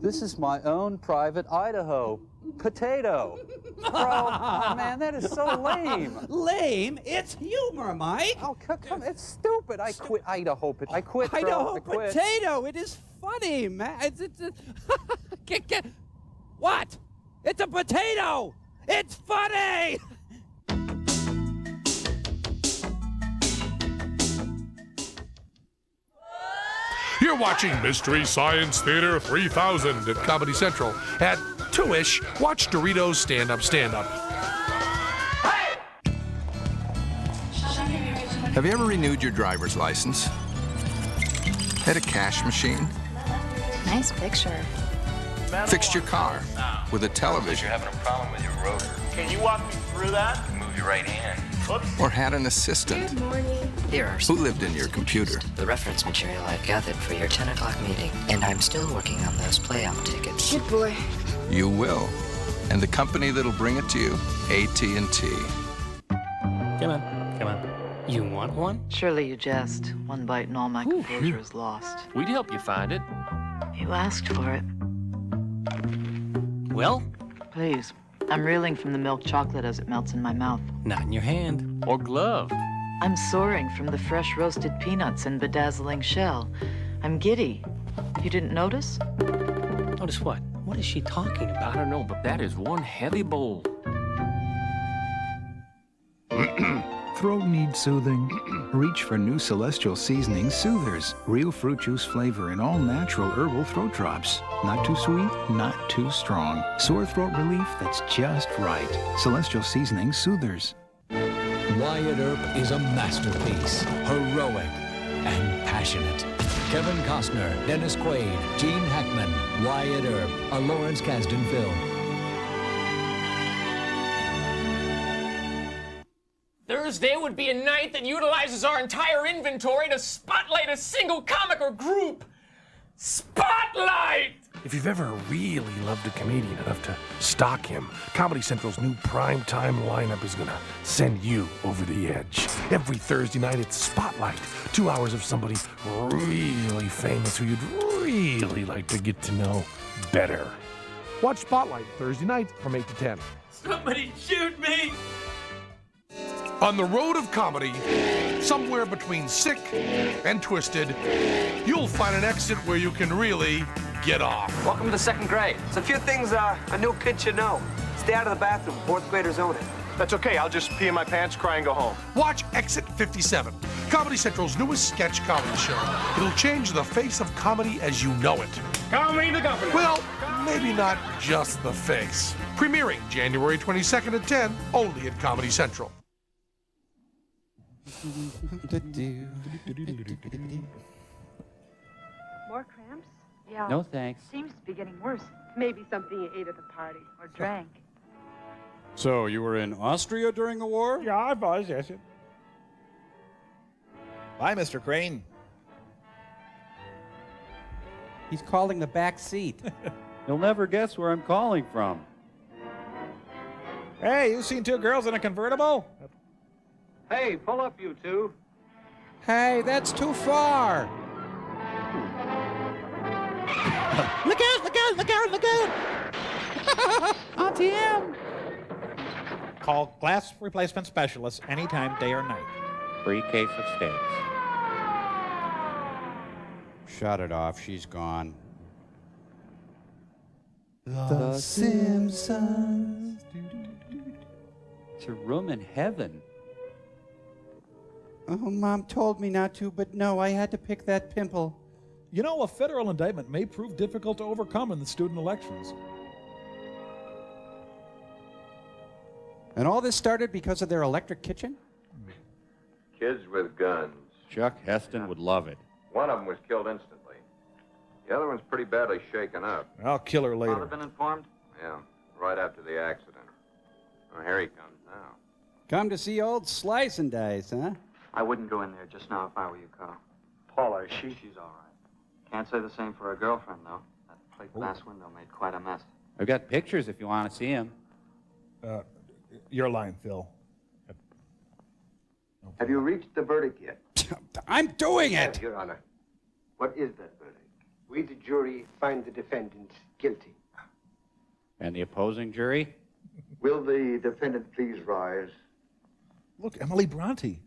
This is my own private Idaho potato. Bro, man, that is so lame. Lame? It's humor, Mike. Oh, come, it's stupid. I quit Idaho. I quit, bro. Idaho I quit. potato. It is funny, man. What? It's a potato. It's funny. You're watching Mystery Science Theater 3000 at Comedy Central. At 2-ish, watch Doritos Stand Up, Stand Up. Have you ever renewed your driver's license? Had a cash machine? Nice picture. Fixed your car with a television? You're having a problem with your rotor. Can you walk me through that? Move your right hand. Or had an assistant Good morning. Here are who lived in your computer? The reference material I've gathered for your 10 o'clock meeting, and I'm still working on those playoff tickets. Good boy. You will. And the company that'll bring it to you, AT&T. Come on. You want one? Surely you jest. One bite and all my composure is lost. We'd help you find it. You asked for it. Well? Please. I'm reeling from the milk chocolate as it melts in my mouth. Not in your hand. Or glove. I'm soaring from the fresh roasted peanuts and bedazzling shell. I'm giddy. You didn't notice? Notice what? What is she talking about? I don't know, but that is one heavy bowl. Throat needs soothing? Reach for new Celestial Seasoning Soothers. Real fruit juice flavor in all natural herbal throat drops. Not too sweet, not too strong. Sore throat relief that's just right. Celestial Seasoning Soothers. Wyatt Earp is a masterpiece. Heroic and passionate. Kevin Costner, Dennis Quaid, Gene Hackman, Wyatt Earp, a Lawrence Kasdan film. Thursday would be a night that utilizes our entire inventory to spotlight a single comic or group. Spotlight! If you've ever really loved a comedian enough to stock him, Comedy Central's new primetime lineup is gonna send you over the edge. Every Thursday night, it's Spotlight. 2 hours of somebody really famous who you'd really like to get to know better. Watch Spotlight Thursday night from 8 to 10. Somebody shoot me! On the road of comedy, somewhere between sick and twisted, you'll find an exit where you can really get off. Welcome to second grade. There's a few things a new kid should know. Stay out of the bathroom. Fourth graders own it. That's okay. I'll just pee in my pants, cry, and go home. Watch Exit 57, Comedy Central's newest sketch comedy show. It'll change the face of comedy as you know it. Call me the governor. Well, maybe not just the face. Premiering January 22nd at 10, only at Comedy Central. More cramps? Yeah. No thanks. Seems to be getting worse. Maybe something you ate at the party or drank. So you were in Austria during the war? Yeah, I was, yes. Bye, Mr. Crane. He's calling the back seat. You'll never guess where I'm calling from. Hey, you seen two girls in a convertible? Hey, pull up, you two. Hey, that's too far. Look out, look out, look out, look out! Auntie M! Call glass replacement specialists anytime, day or night. Free case of steaks. Shut it off. She's gone. The Simpsons. It's a room in heaven. Oh, Mom told me not to, but no, I had to pick that pimple. You know, a federal indictment may prove difficult to overcome in the student elections. And all this started because of their electric kitchen? Kids with guns. Chuck Heston would love it. One of them was killed instantly. The other one's pretty badly shaken up. I'll kill her later. Father been informed? Yeah, right after the accident. Oh, here he comes now. Come to see old Slice and Dice, huh? I wouldn't go in there just now if I were you, Carl. Paula, she's all right. Can't say the same for her girlfriend, though. That plate glass window made quite a mess. I've got pictures if you want to see them. Your line, Phil. Have you reached the verdict yet? I'm doing it! Your Honor. What is that verdict? We, the jury, find the defendant guilty. And the opposing jury? Will the defendant please rise? Look, Emily Bronte.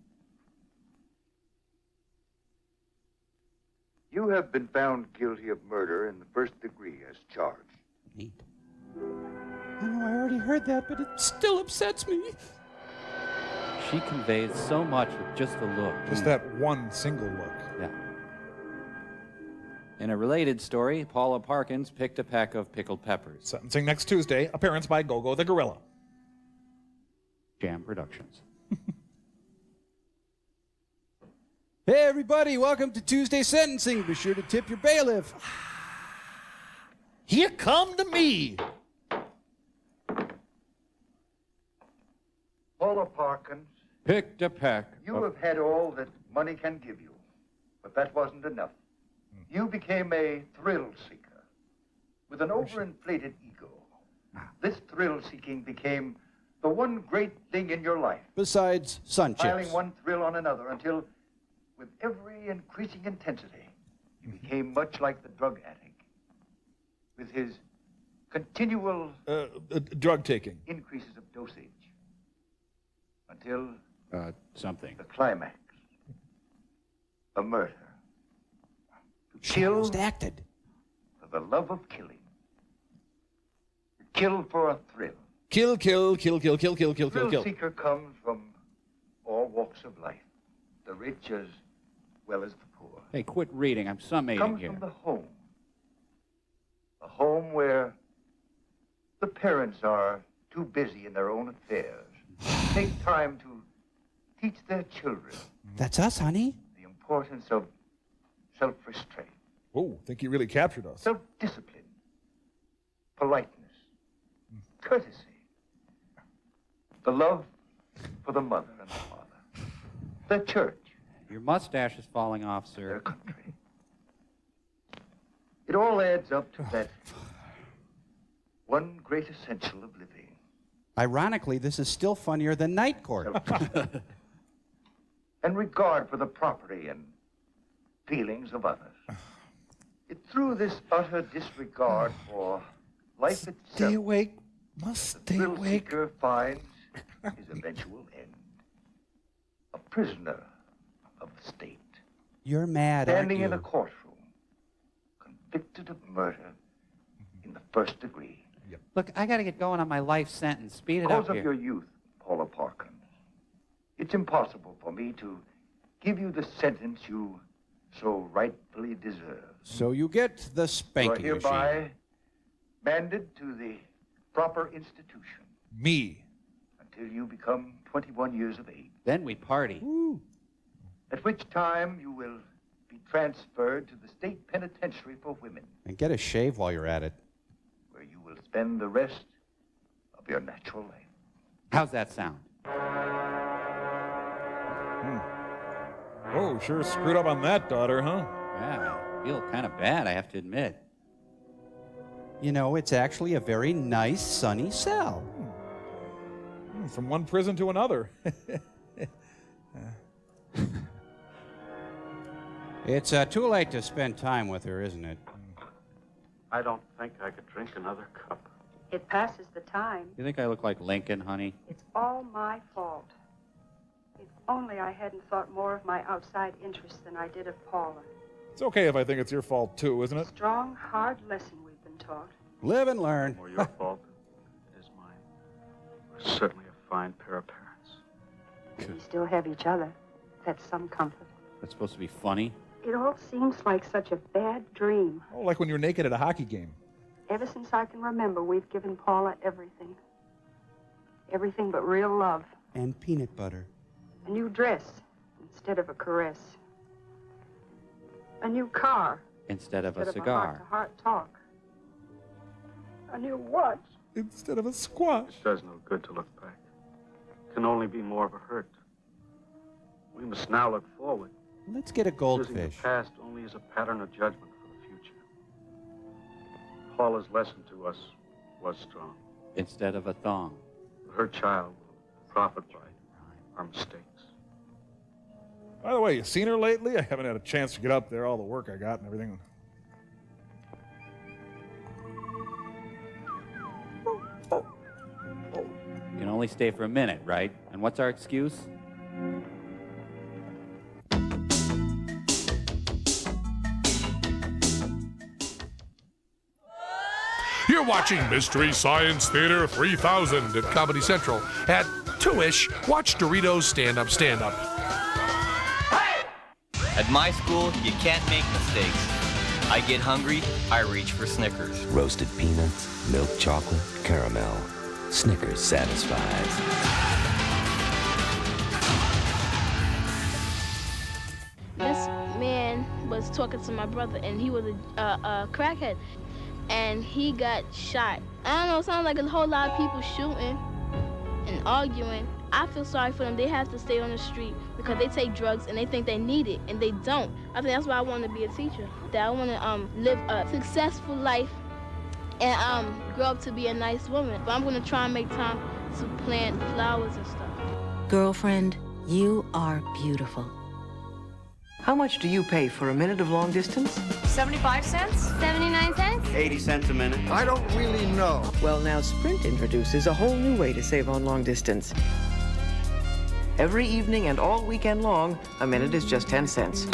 You have been found guilty of murder in the first degree as charged. Neat. I know I already heard that, but it still upsets me. She conveys so much with just a look. Just that one single look. Yeah. In a related story, Paula Parkins picked a peck of pickled peppers. Sentencing next Tuesday. Appearance by Gogo the Gorilla. Jam Productions. Hey, everybody, welcome to Tuesday Sentencing. Be sure to tip your bailiff. Here come to me. Paula Parkins, Picked a peck. you have had all that money can give you, but that wasn't enough. You became a thrill seeker with an overinflated ego. This thrill seeking became the one great thing in your life. Besides sun Piling chips. one thrill on another until, with every increasing intensity, you became much like the drug addict, with his continual Drug taking. increases of dosage, until Something. The climax. A murder. To kill Just acted. for the love of killing. To kill for a thrill. Kill, kill, kill, kill, kill, kill, kill, kill, Thrill kill. seeker comes from all walks of life. The rich as well as the poor. Hey, quit reading. I'm summating Comes here. from the home. A home where the parents are too busy in their own affairs. Take time to teach their children That's us, honey. the importance of self-restraint, Oh, think he really captured us. self-discipline, politeness, courtesy, the love for the mother and the father, their church, Your mustache is falling off, their sir. country. It all adds up to that one great essential of living. Ironically, this is still funnier than Night Court. And regard for the property and feelings of others. It's through this utter disregard for life Stay itself awake. Must the stay thrill awake. seeker finds his eventual end. A prisoner of the state, You're mad, aren't standing you? in a courtroom, convicted of murder in the first degree. Look, I got to get going on my life sentence. Speed it Because up of here. your youth, Paula Parkins, it's impossible for me to give you the sentence you so rightfully deserve. So you get the You are spanking hereby machine. banded to the proper institution Me. until you become 21 years of age, Then we party. at which time you will be transferred to the state penitentiary for women, And get a shave while you're at it. where you will spend the rest of your natural life. How's that sound? Oh, sure screwed up on that daughter, huh? Yeah, I feel kind of bad, I have to admit. You know, it's actually a very nice, sunny cell. From one prison to another. It's too late to spend time with her, isn't it? I don't think I could drink another cup. It passes the time. You think I look like Lincoln, honey? It's all my fault. If only I hadn't thought more of my outside interests than I did of Paula. It's okay if I think it's your fault too, isn't it? Strong, hard lesson we've been taught. Live and learn. More your fault than it is mine. We're certainly a fine pair of parents. We still have each other. That's some comfort. That's supposed to be funny. It all seems like such a bad dream. Oh, like when you're naked at a hockey game. Ever since I can remember, we've given Paula everything. Everything but real love. And peanut butter. A new dress instead of a caress. A new car Instead of a instead of a cigar. heart-to-heart talk. A new watch. Instead of a squash. It does no good to look back. It can only be more of a hurt. We must now look forward. Let's get a Using goldfish. the past only as a pattern of judgment for the future. Paula's lesson to us was strong. Instead of a thong. Her child will profit by our mistakes. By the way, you seen her lately? I haven't had a chance to get up there, all the work I got and everything. You can only stay for a minute, right? And what's our excuse? You're watching Mystery Science Theater 3000 at Comedy Central. At 2-ish, watch Doritos Stand Up, Stand Up. At my school, you can't make mistakes. I get hungry, I reach for Snickers. Roasted peanuts, milk chocolate, caramel. Snickers satisfies. This man was talking to my brother, and he was a crackhead, and he got shot. I don't know, it sounds like a whole lot of people shooting and arguing. I feel sorry for them. They have to stay on the street because they take drugs and they think they need it, and they don't. I think that's why I want to be a teacher. That I want to live a successful life and grow up to be a nice woman. But I'm going to try and make time to plant flowers and stuff. Girlfriend, you are beautiful. How much do you pay for a minute of long distance? 75 cents? 79 cents? 80 cents a minute. I don't really know. Well, now Sprint introduces a whole new way to save on long distance. Every evening and all weekend long, a minute is just 10 cents.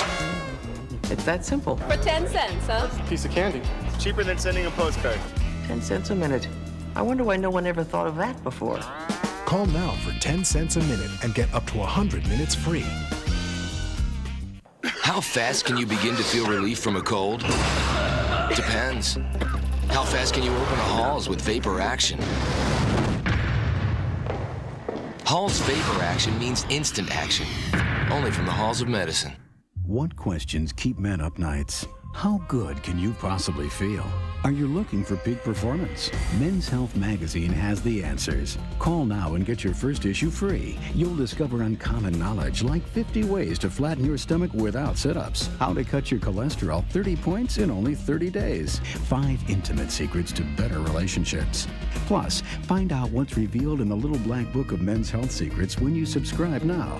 It's that simple. For 10 cents, huh? Piece of candy. Cheaper than sending a postcard. 10 cents a minute. I wonder why no one ever thought of that before. Call now for 10 cents a minute and get up to 100 minutes free. How fast can you begin to feel relief from a cold? Depends. How fast can you open a Hall's with vapor action? Hall's vapor action means instant action. Only from the halls of medicine. What questions keep men up nights? How good can you possibly feel? Are you looking for peak performance? Men's Health magazine has the answers. Call now and get your first issue free. You'll discover uncommon knowledge like 50 ways to flatten your stomach without sit-ups, how to cut your cholesterol 30 points in only 30 days, 5 intimate secrets to better relationships. Plus, find out what's revealed in the little black book of Men's Health secrets when you subscribe now.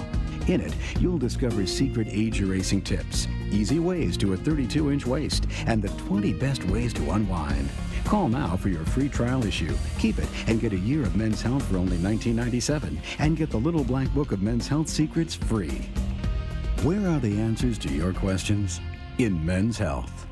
In it, you'll discover secret age-erasing tips, easy ways to a 32-inch waist, and the 20 best ways to unwind. Call now for your free trial issue. Keep it and get a year of Men's Health for only $19.97, and get the little black book of Men's Health secrets free. Where are the answers to your questions? In Men's Health.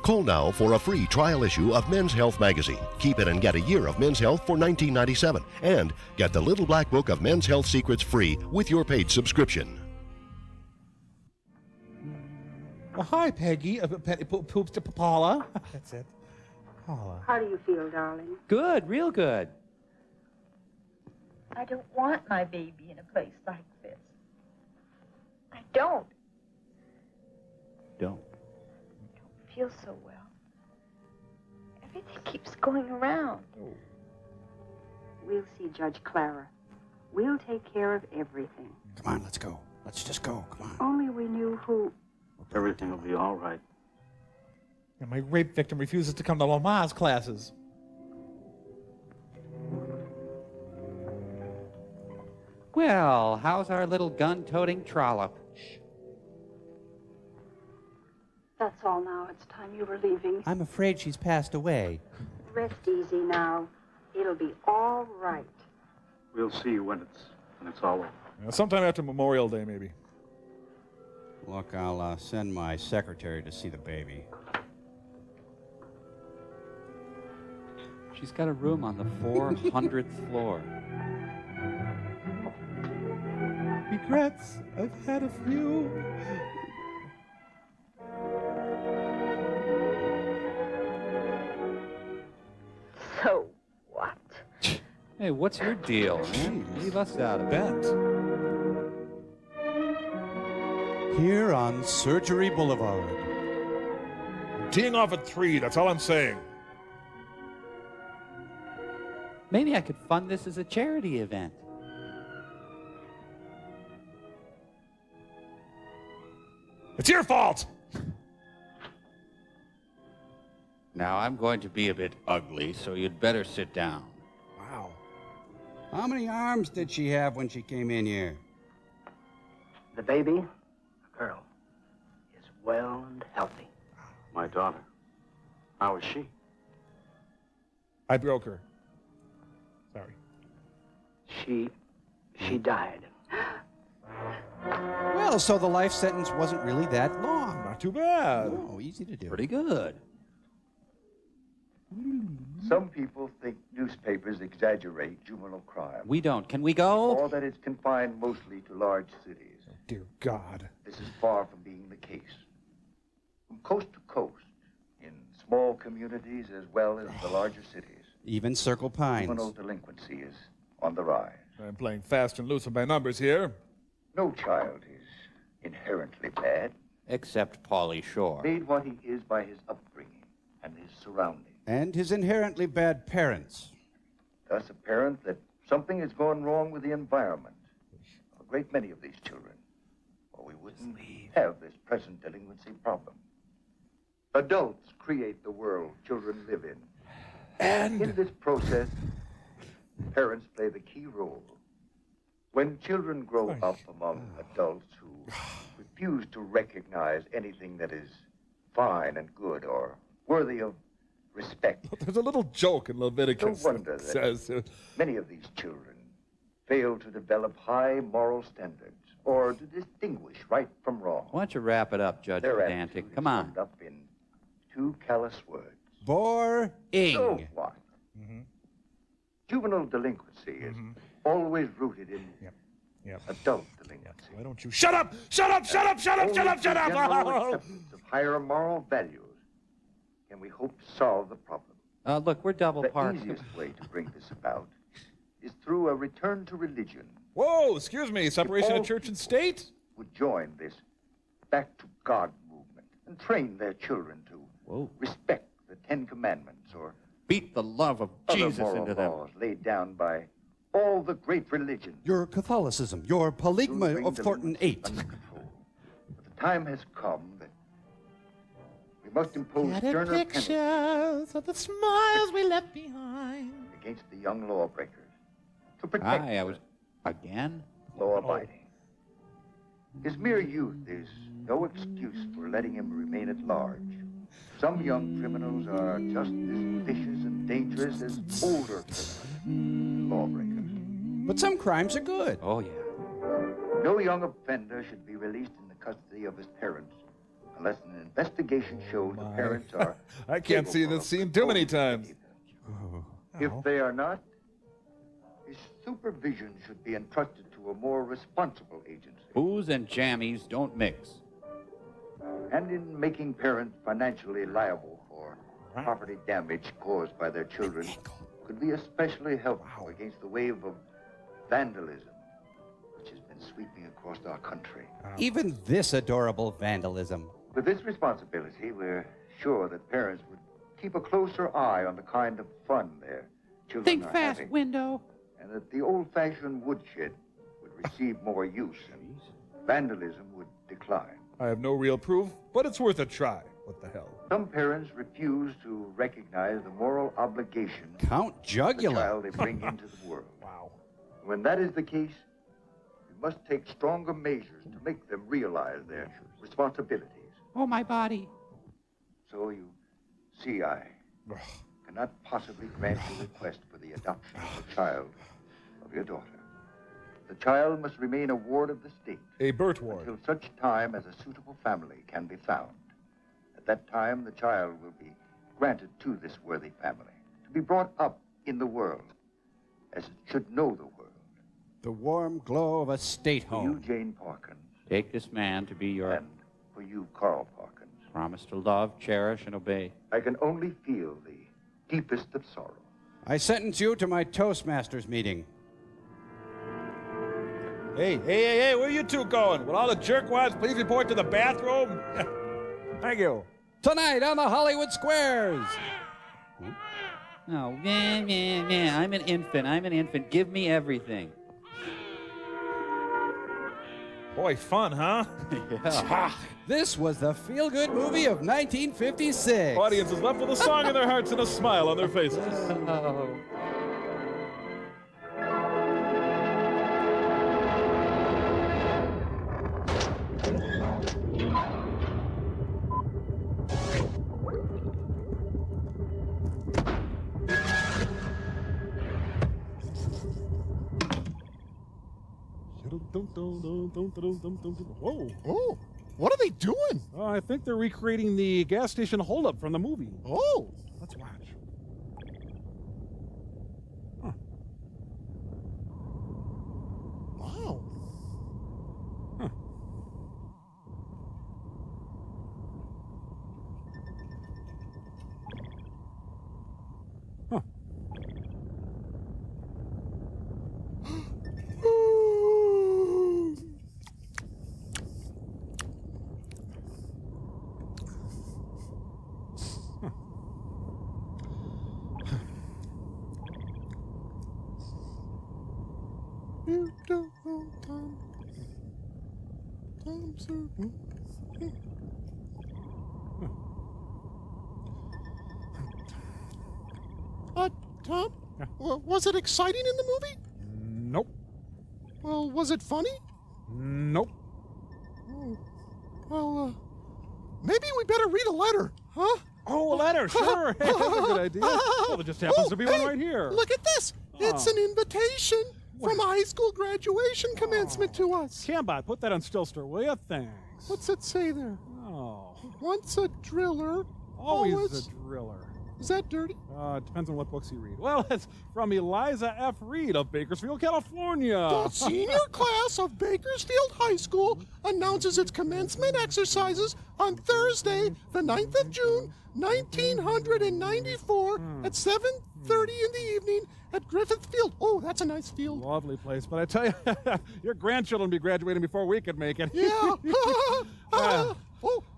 Call now for a free trial issue of Men's Health magazine. Keep it and get a year of Men's Health for $19.97. And get the little black book of Men's Health secrets free with your paid subscription. Well, hi, Peggy. Poops to Paula. That's it. Paula. How do you feel, darling? Good, real good. I don't want my baby in a place like this. I don't. Don't. Feel so well. Everything keeps going around. We'll see Judge Clara. We'll take care of everything. Come on, let's go. Let's just go. Come on. Only we knew who. Everything will be all right. And my rape victim refuses to come to Lama's classes. Well, how's our little gun-toting trollop? That's all now. It's time you were leaving. I'm afraid she's passed away. Rest easy now. It'll be all right. We'll see you when it's all over. Sometime after Memorial Day, maybe. Look, I'll send my secretary to see the baby. She's got a room on the 400th floor. Regrets. I've had a few. So what? Hey, what's your deal, man? Leave us out of it. Here on Surgery Boulevard. I'm teeing off at 3, that's all I'm saying. Maybe I could fund this as a charity event. It's your fault! Now, I'm going to be a bit ugly, so you'd better sit down. Wow. How many arms did she have when she came in here? The baby, a girl, is well and healthy. My daughter. How is she? I broke her. Sorry. She died. Well, so the life sentence wasn't really that long. Not too bad. Oh, easy to do. Pretty good. Some people think newspapers exaggerate juvenile crime. We don't. Can we go? Or that it's confined mostly to large cities. Oh, dear God. This is far from being the case. From coast to coast, in small communities as well as the larger cities, Even Circle Pines. juvenile delinquency is on the rise. I'm playing fast and loose with my numbers here. No child is inherently bad, Except Pauly Shore. made what he is by his upbringing and his surroundings. And his inherently bad parents. Thus apparent that something is going wrong with the environment of a great many of these children, or we wouldn't have this present delinquency problem. Adults create the world children live in. And in this process, parents play the key role. When children grow up among adults who refuse to recognize anything that is fine and good or worthy of respect. There's a little joke in Leviticus No wonder that says... many of these children fail to develop high moral standards or to distinguish right from wrong. Why don't you wrap it up, Judge Their Pedantic? attitude Come is on. summed up in two callous words. Boring. So what? Juvenile delinquency is always rooted in adult delinquency. Why don't you shut up? Shut up! Shut up! Shut up! Shut up! Shut up! General acceptance of higher moral values can we hope to solve the problem. Look, we're double The parked. easiest way to bring this about is through a return to religion. Whoa, excuse me, separation of church and state? Would join this back to God movement and train their children to respect the Ten Commandments or beat the love of other Jesus moral into them. laws laid down by all the great religions. Your Catholicism, your Polygma Bring of Thornton 8. under control. But the time has come that we must impose sterner penalties Pictures of the smiles we left behind. against the young lawbreakers to protect I was again. law-abiding. His mere youth is no excuse for letting him remain at large. Some young criminals are just as vicious and dangerous as older criminals and lawbreakers. But some crimes are good. Oh, yeah. No young offender should be released in the custody of his parents unless an investigation shows the parents are I can't see this scene too many times. If they are not, his supervision should be entrusted to a more responsible agency. Booze and jammies don't mix. And in making parents financially liable for property damage caused by their children could be especially helpful against the wave of vandalism which has been sweeping across our country. Even this adorable vandalism. With this responsibility, we're sure that parents would keep a closer eye on the kind of fun their children Think are fast, having, window. and that the old-fashioned woodshed would receive more use and vandalism would decline. I have no real proof, but it's worth a try. What the hell? Some parents refuse to recognize the moral obligation Count of the Jugular. child they bring into the world. Wow. When that is the case, we must take stronger measures to make them realize their responsibilities. Oh, my body. So you see, I cannot possibly grant your request for the adoption of the child of your daughter. The child must remain a ward of the state. A Burt ward. Until such time as a suitable family can be found. At that time, the child will be granted to this worthy family, to be brought up in the world as it should know the world. The warm glow of a state For home. you, Jane Parkins, Take this man to be your... and for you, Carl Parkins, Promise to love, cherish, and obey. I can only feel the deepest of sorrow. I sentence you to my Toastmasters meeting. Hey, where you two going? Will all the jerkwads please report to the bathroom? Thank you. Tonight on the Hollywood Squares. No, I'm an infant. Give me everything. Boy, fun, huh? Yeah. This was the feel-good movie of 1956. Audience is left with a song in their hearts and a smile on their faces. Oh. Whoa. Oh, what are they doing? I think they're recreating the gas station holdup from the movie. Oh. Let's watch. Wow. You don't know Tom Servo. Tom? Was it exciting in the movie? Nope. Well, was it funny? Nope. Oh. Well, maybe we better read a letter, huh? Oh, a letter, sure. Hey, that's a good idea. Well, there just happens to be one right here. Look at this. It's an invitation. from a high school graduation commencement to us. Cambot, put that on Stillster, will you? Thanks. What's it say there? Oh. Once a driller, Always a driller. Is that dirty? It depends on what books you read. Well, it's from Eliza F. Reed of Bakersfield, California. The senior class of Bakersfield High School announces its commencement exercises on Thursday, the 9th of June, 1994 at 7:30 in the evening at Griffith Field. Oh, that's a nice field. Lovely place, but I tell you, your grandchildren will be graduating before we could make it. Yeah.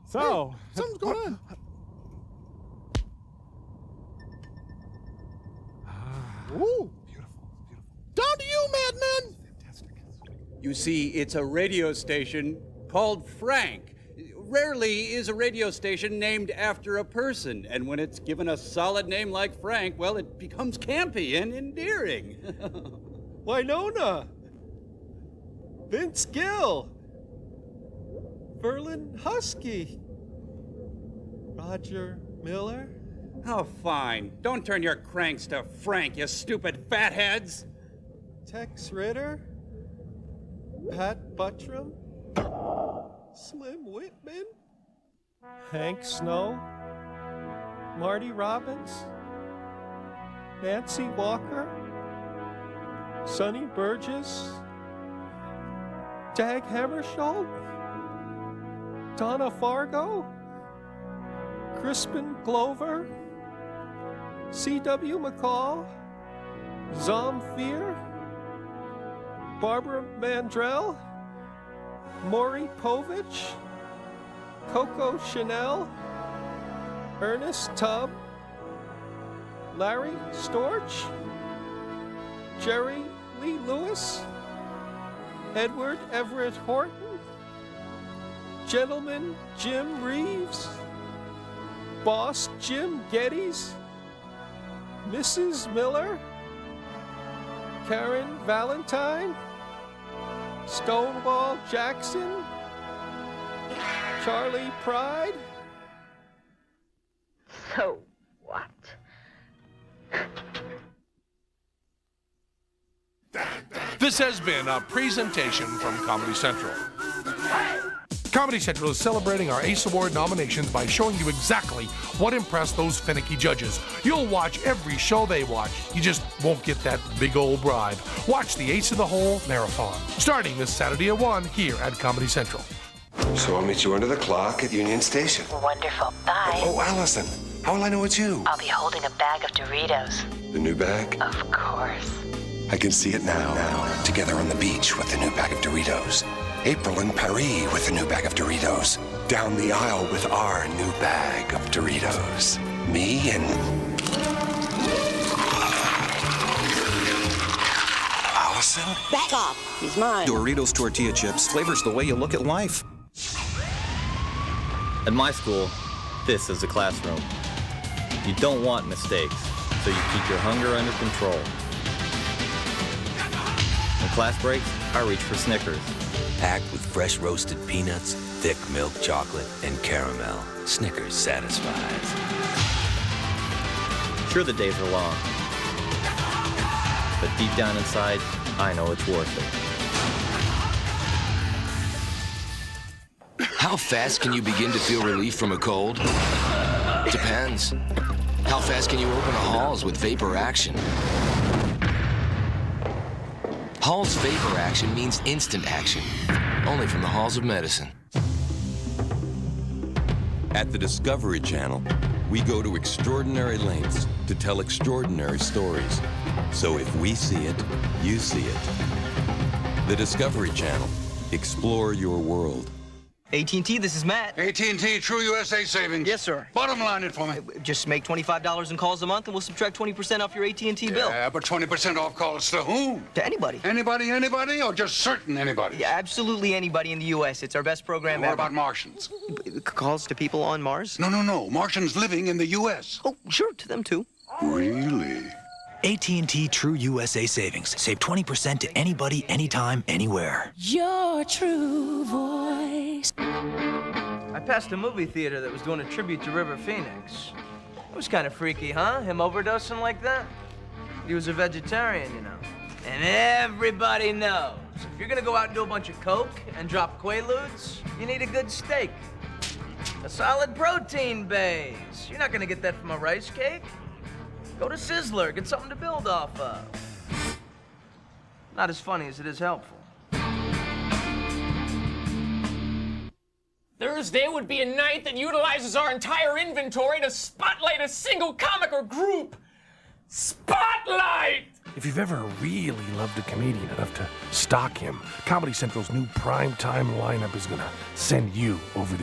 So. Hey, something's going on. Ooh. Beautiful. Down to you, madman. You see, it's a radio station called Frank. Rarely is a radio station named after a person, and when it's given a solid name like Frank, well, it becomes campy and endearing. Winona, Vince Gill, Verlin Husky, Roger Miller. Oh, fine. Don't turn your cranks to Frank, you stupid fatheads. Tex Ritter, Pat Buttram, Slim Whitman, Hank Snow, Marty Robbins, Nancy Walker, Sonny Burgess, Dag Hammarskjöld, Donna Fargo, Crispin Glover, C.W. McCall, Zamfir, Barbara Mandrell, Maury Povich, Coco Chanel, Ernest Tubb, Larry Storch, Jerry Lee Lewis, Edward Everett Horton, Gentleman Jim Reeves, Boss Jim Geddes, Mrs. Miller, Karen Valentine, Stonewall Jackson, Charlie Pride. So what? This has been a presentation from Comedy Central. Comedy Central is celebrating our Ace Award nominations by showing you exactly what impressed those finicky judges. You'll watch every show they watch. You just won't get that big old bribe. Watch the Ace in the Hole Marathon, starting this Saturday at 1 here at Comedy Central. So I'll meet you under the clock at Union Station. Wonderful. Bye. Oh, Allison, how will I know it's you? I'll be holding a bag of Doritos. The new bag? Of course. I can see it now. Together on the beach with the new bag of Doritos. April in Paris with a new bag of Doritos. Down the aisle with our new bag of Doritos. Me and... Allison? Back off. He's mine. Doritos tortilla chips. Flavors the way you look at life. At my school, this is a classroom. You don't want mistakes, so you keep your hunger under control. When class breaks, I reach for Snickers. Packed with fresh roasted peanuts, thick milk chocolate, and caramel. Snickers satisfies. Sure, the days are long, but deep down inside, I know it's worth it. How fast can you begin to feel relief from a cold? Depends. How fast can you open a Halls with vapor action? Halls Vapor Action means instant action, only from the halls of medicine. At the Discovery Channel, we go to extraordinary lengths to tell extraordinary stories. So if we see it, you see it. The Discovery Channel. Explore your world. AT&T, this is Matt. AT&T, True USA Savings. Yes, sir. Bottom line it for me. Just make $25 in calls a month, and we'll subtract 20% off your AT&T bill. Yeah, but 20% off calls to whom? To anybody. Anybody, or just certain anybody? Yeah, absolutely anybody in the U.S. It's our best program What ever. about Martians? Calls to people on Mars? No. Martians living in the U.S. Oh, sure, to them too. Really? AT&T True USA Savings. Save 20% to anybody, anytime, anywhere. Your true voice. I passed a movie theater that was doing a tribute to River Phoenix. It was kind of freaky, huh? Him overdosing like that? He was a vegetarian, you know. And everybody knows, if you're gonna go out and do a bunch of coke and drop quaaludes, you need a good steak. A solid protein base. You're not gonna get that from a rice cake. Go to Sizzler, get something to build off of. Not as funny as it is helpful. Thursday would be a night that utilizes our entire inventory to spotlight a single comic or group. Spotlight! If you've ever really loved a comedian enough to stalk him, Comedy Central's new primetime lineup is gonna send you over the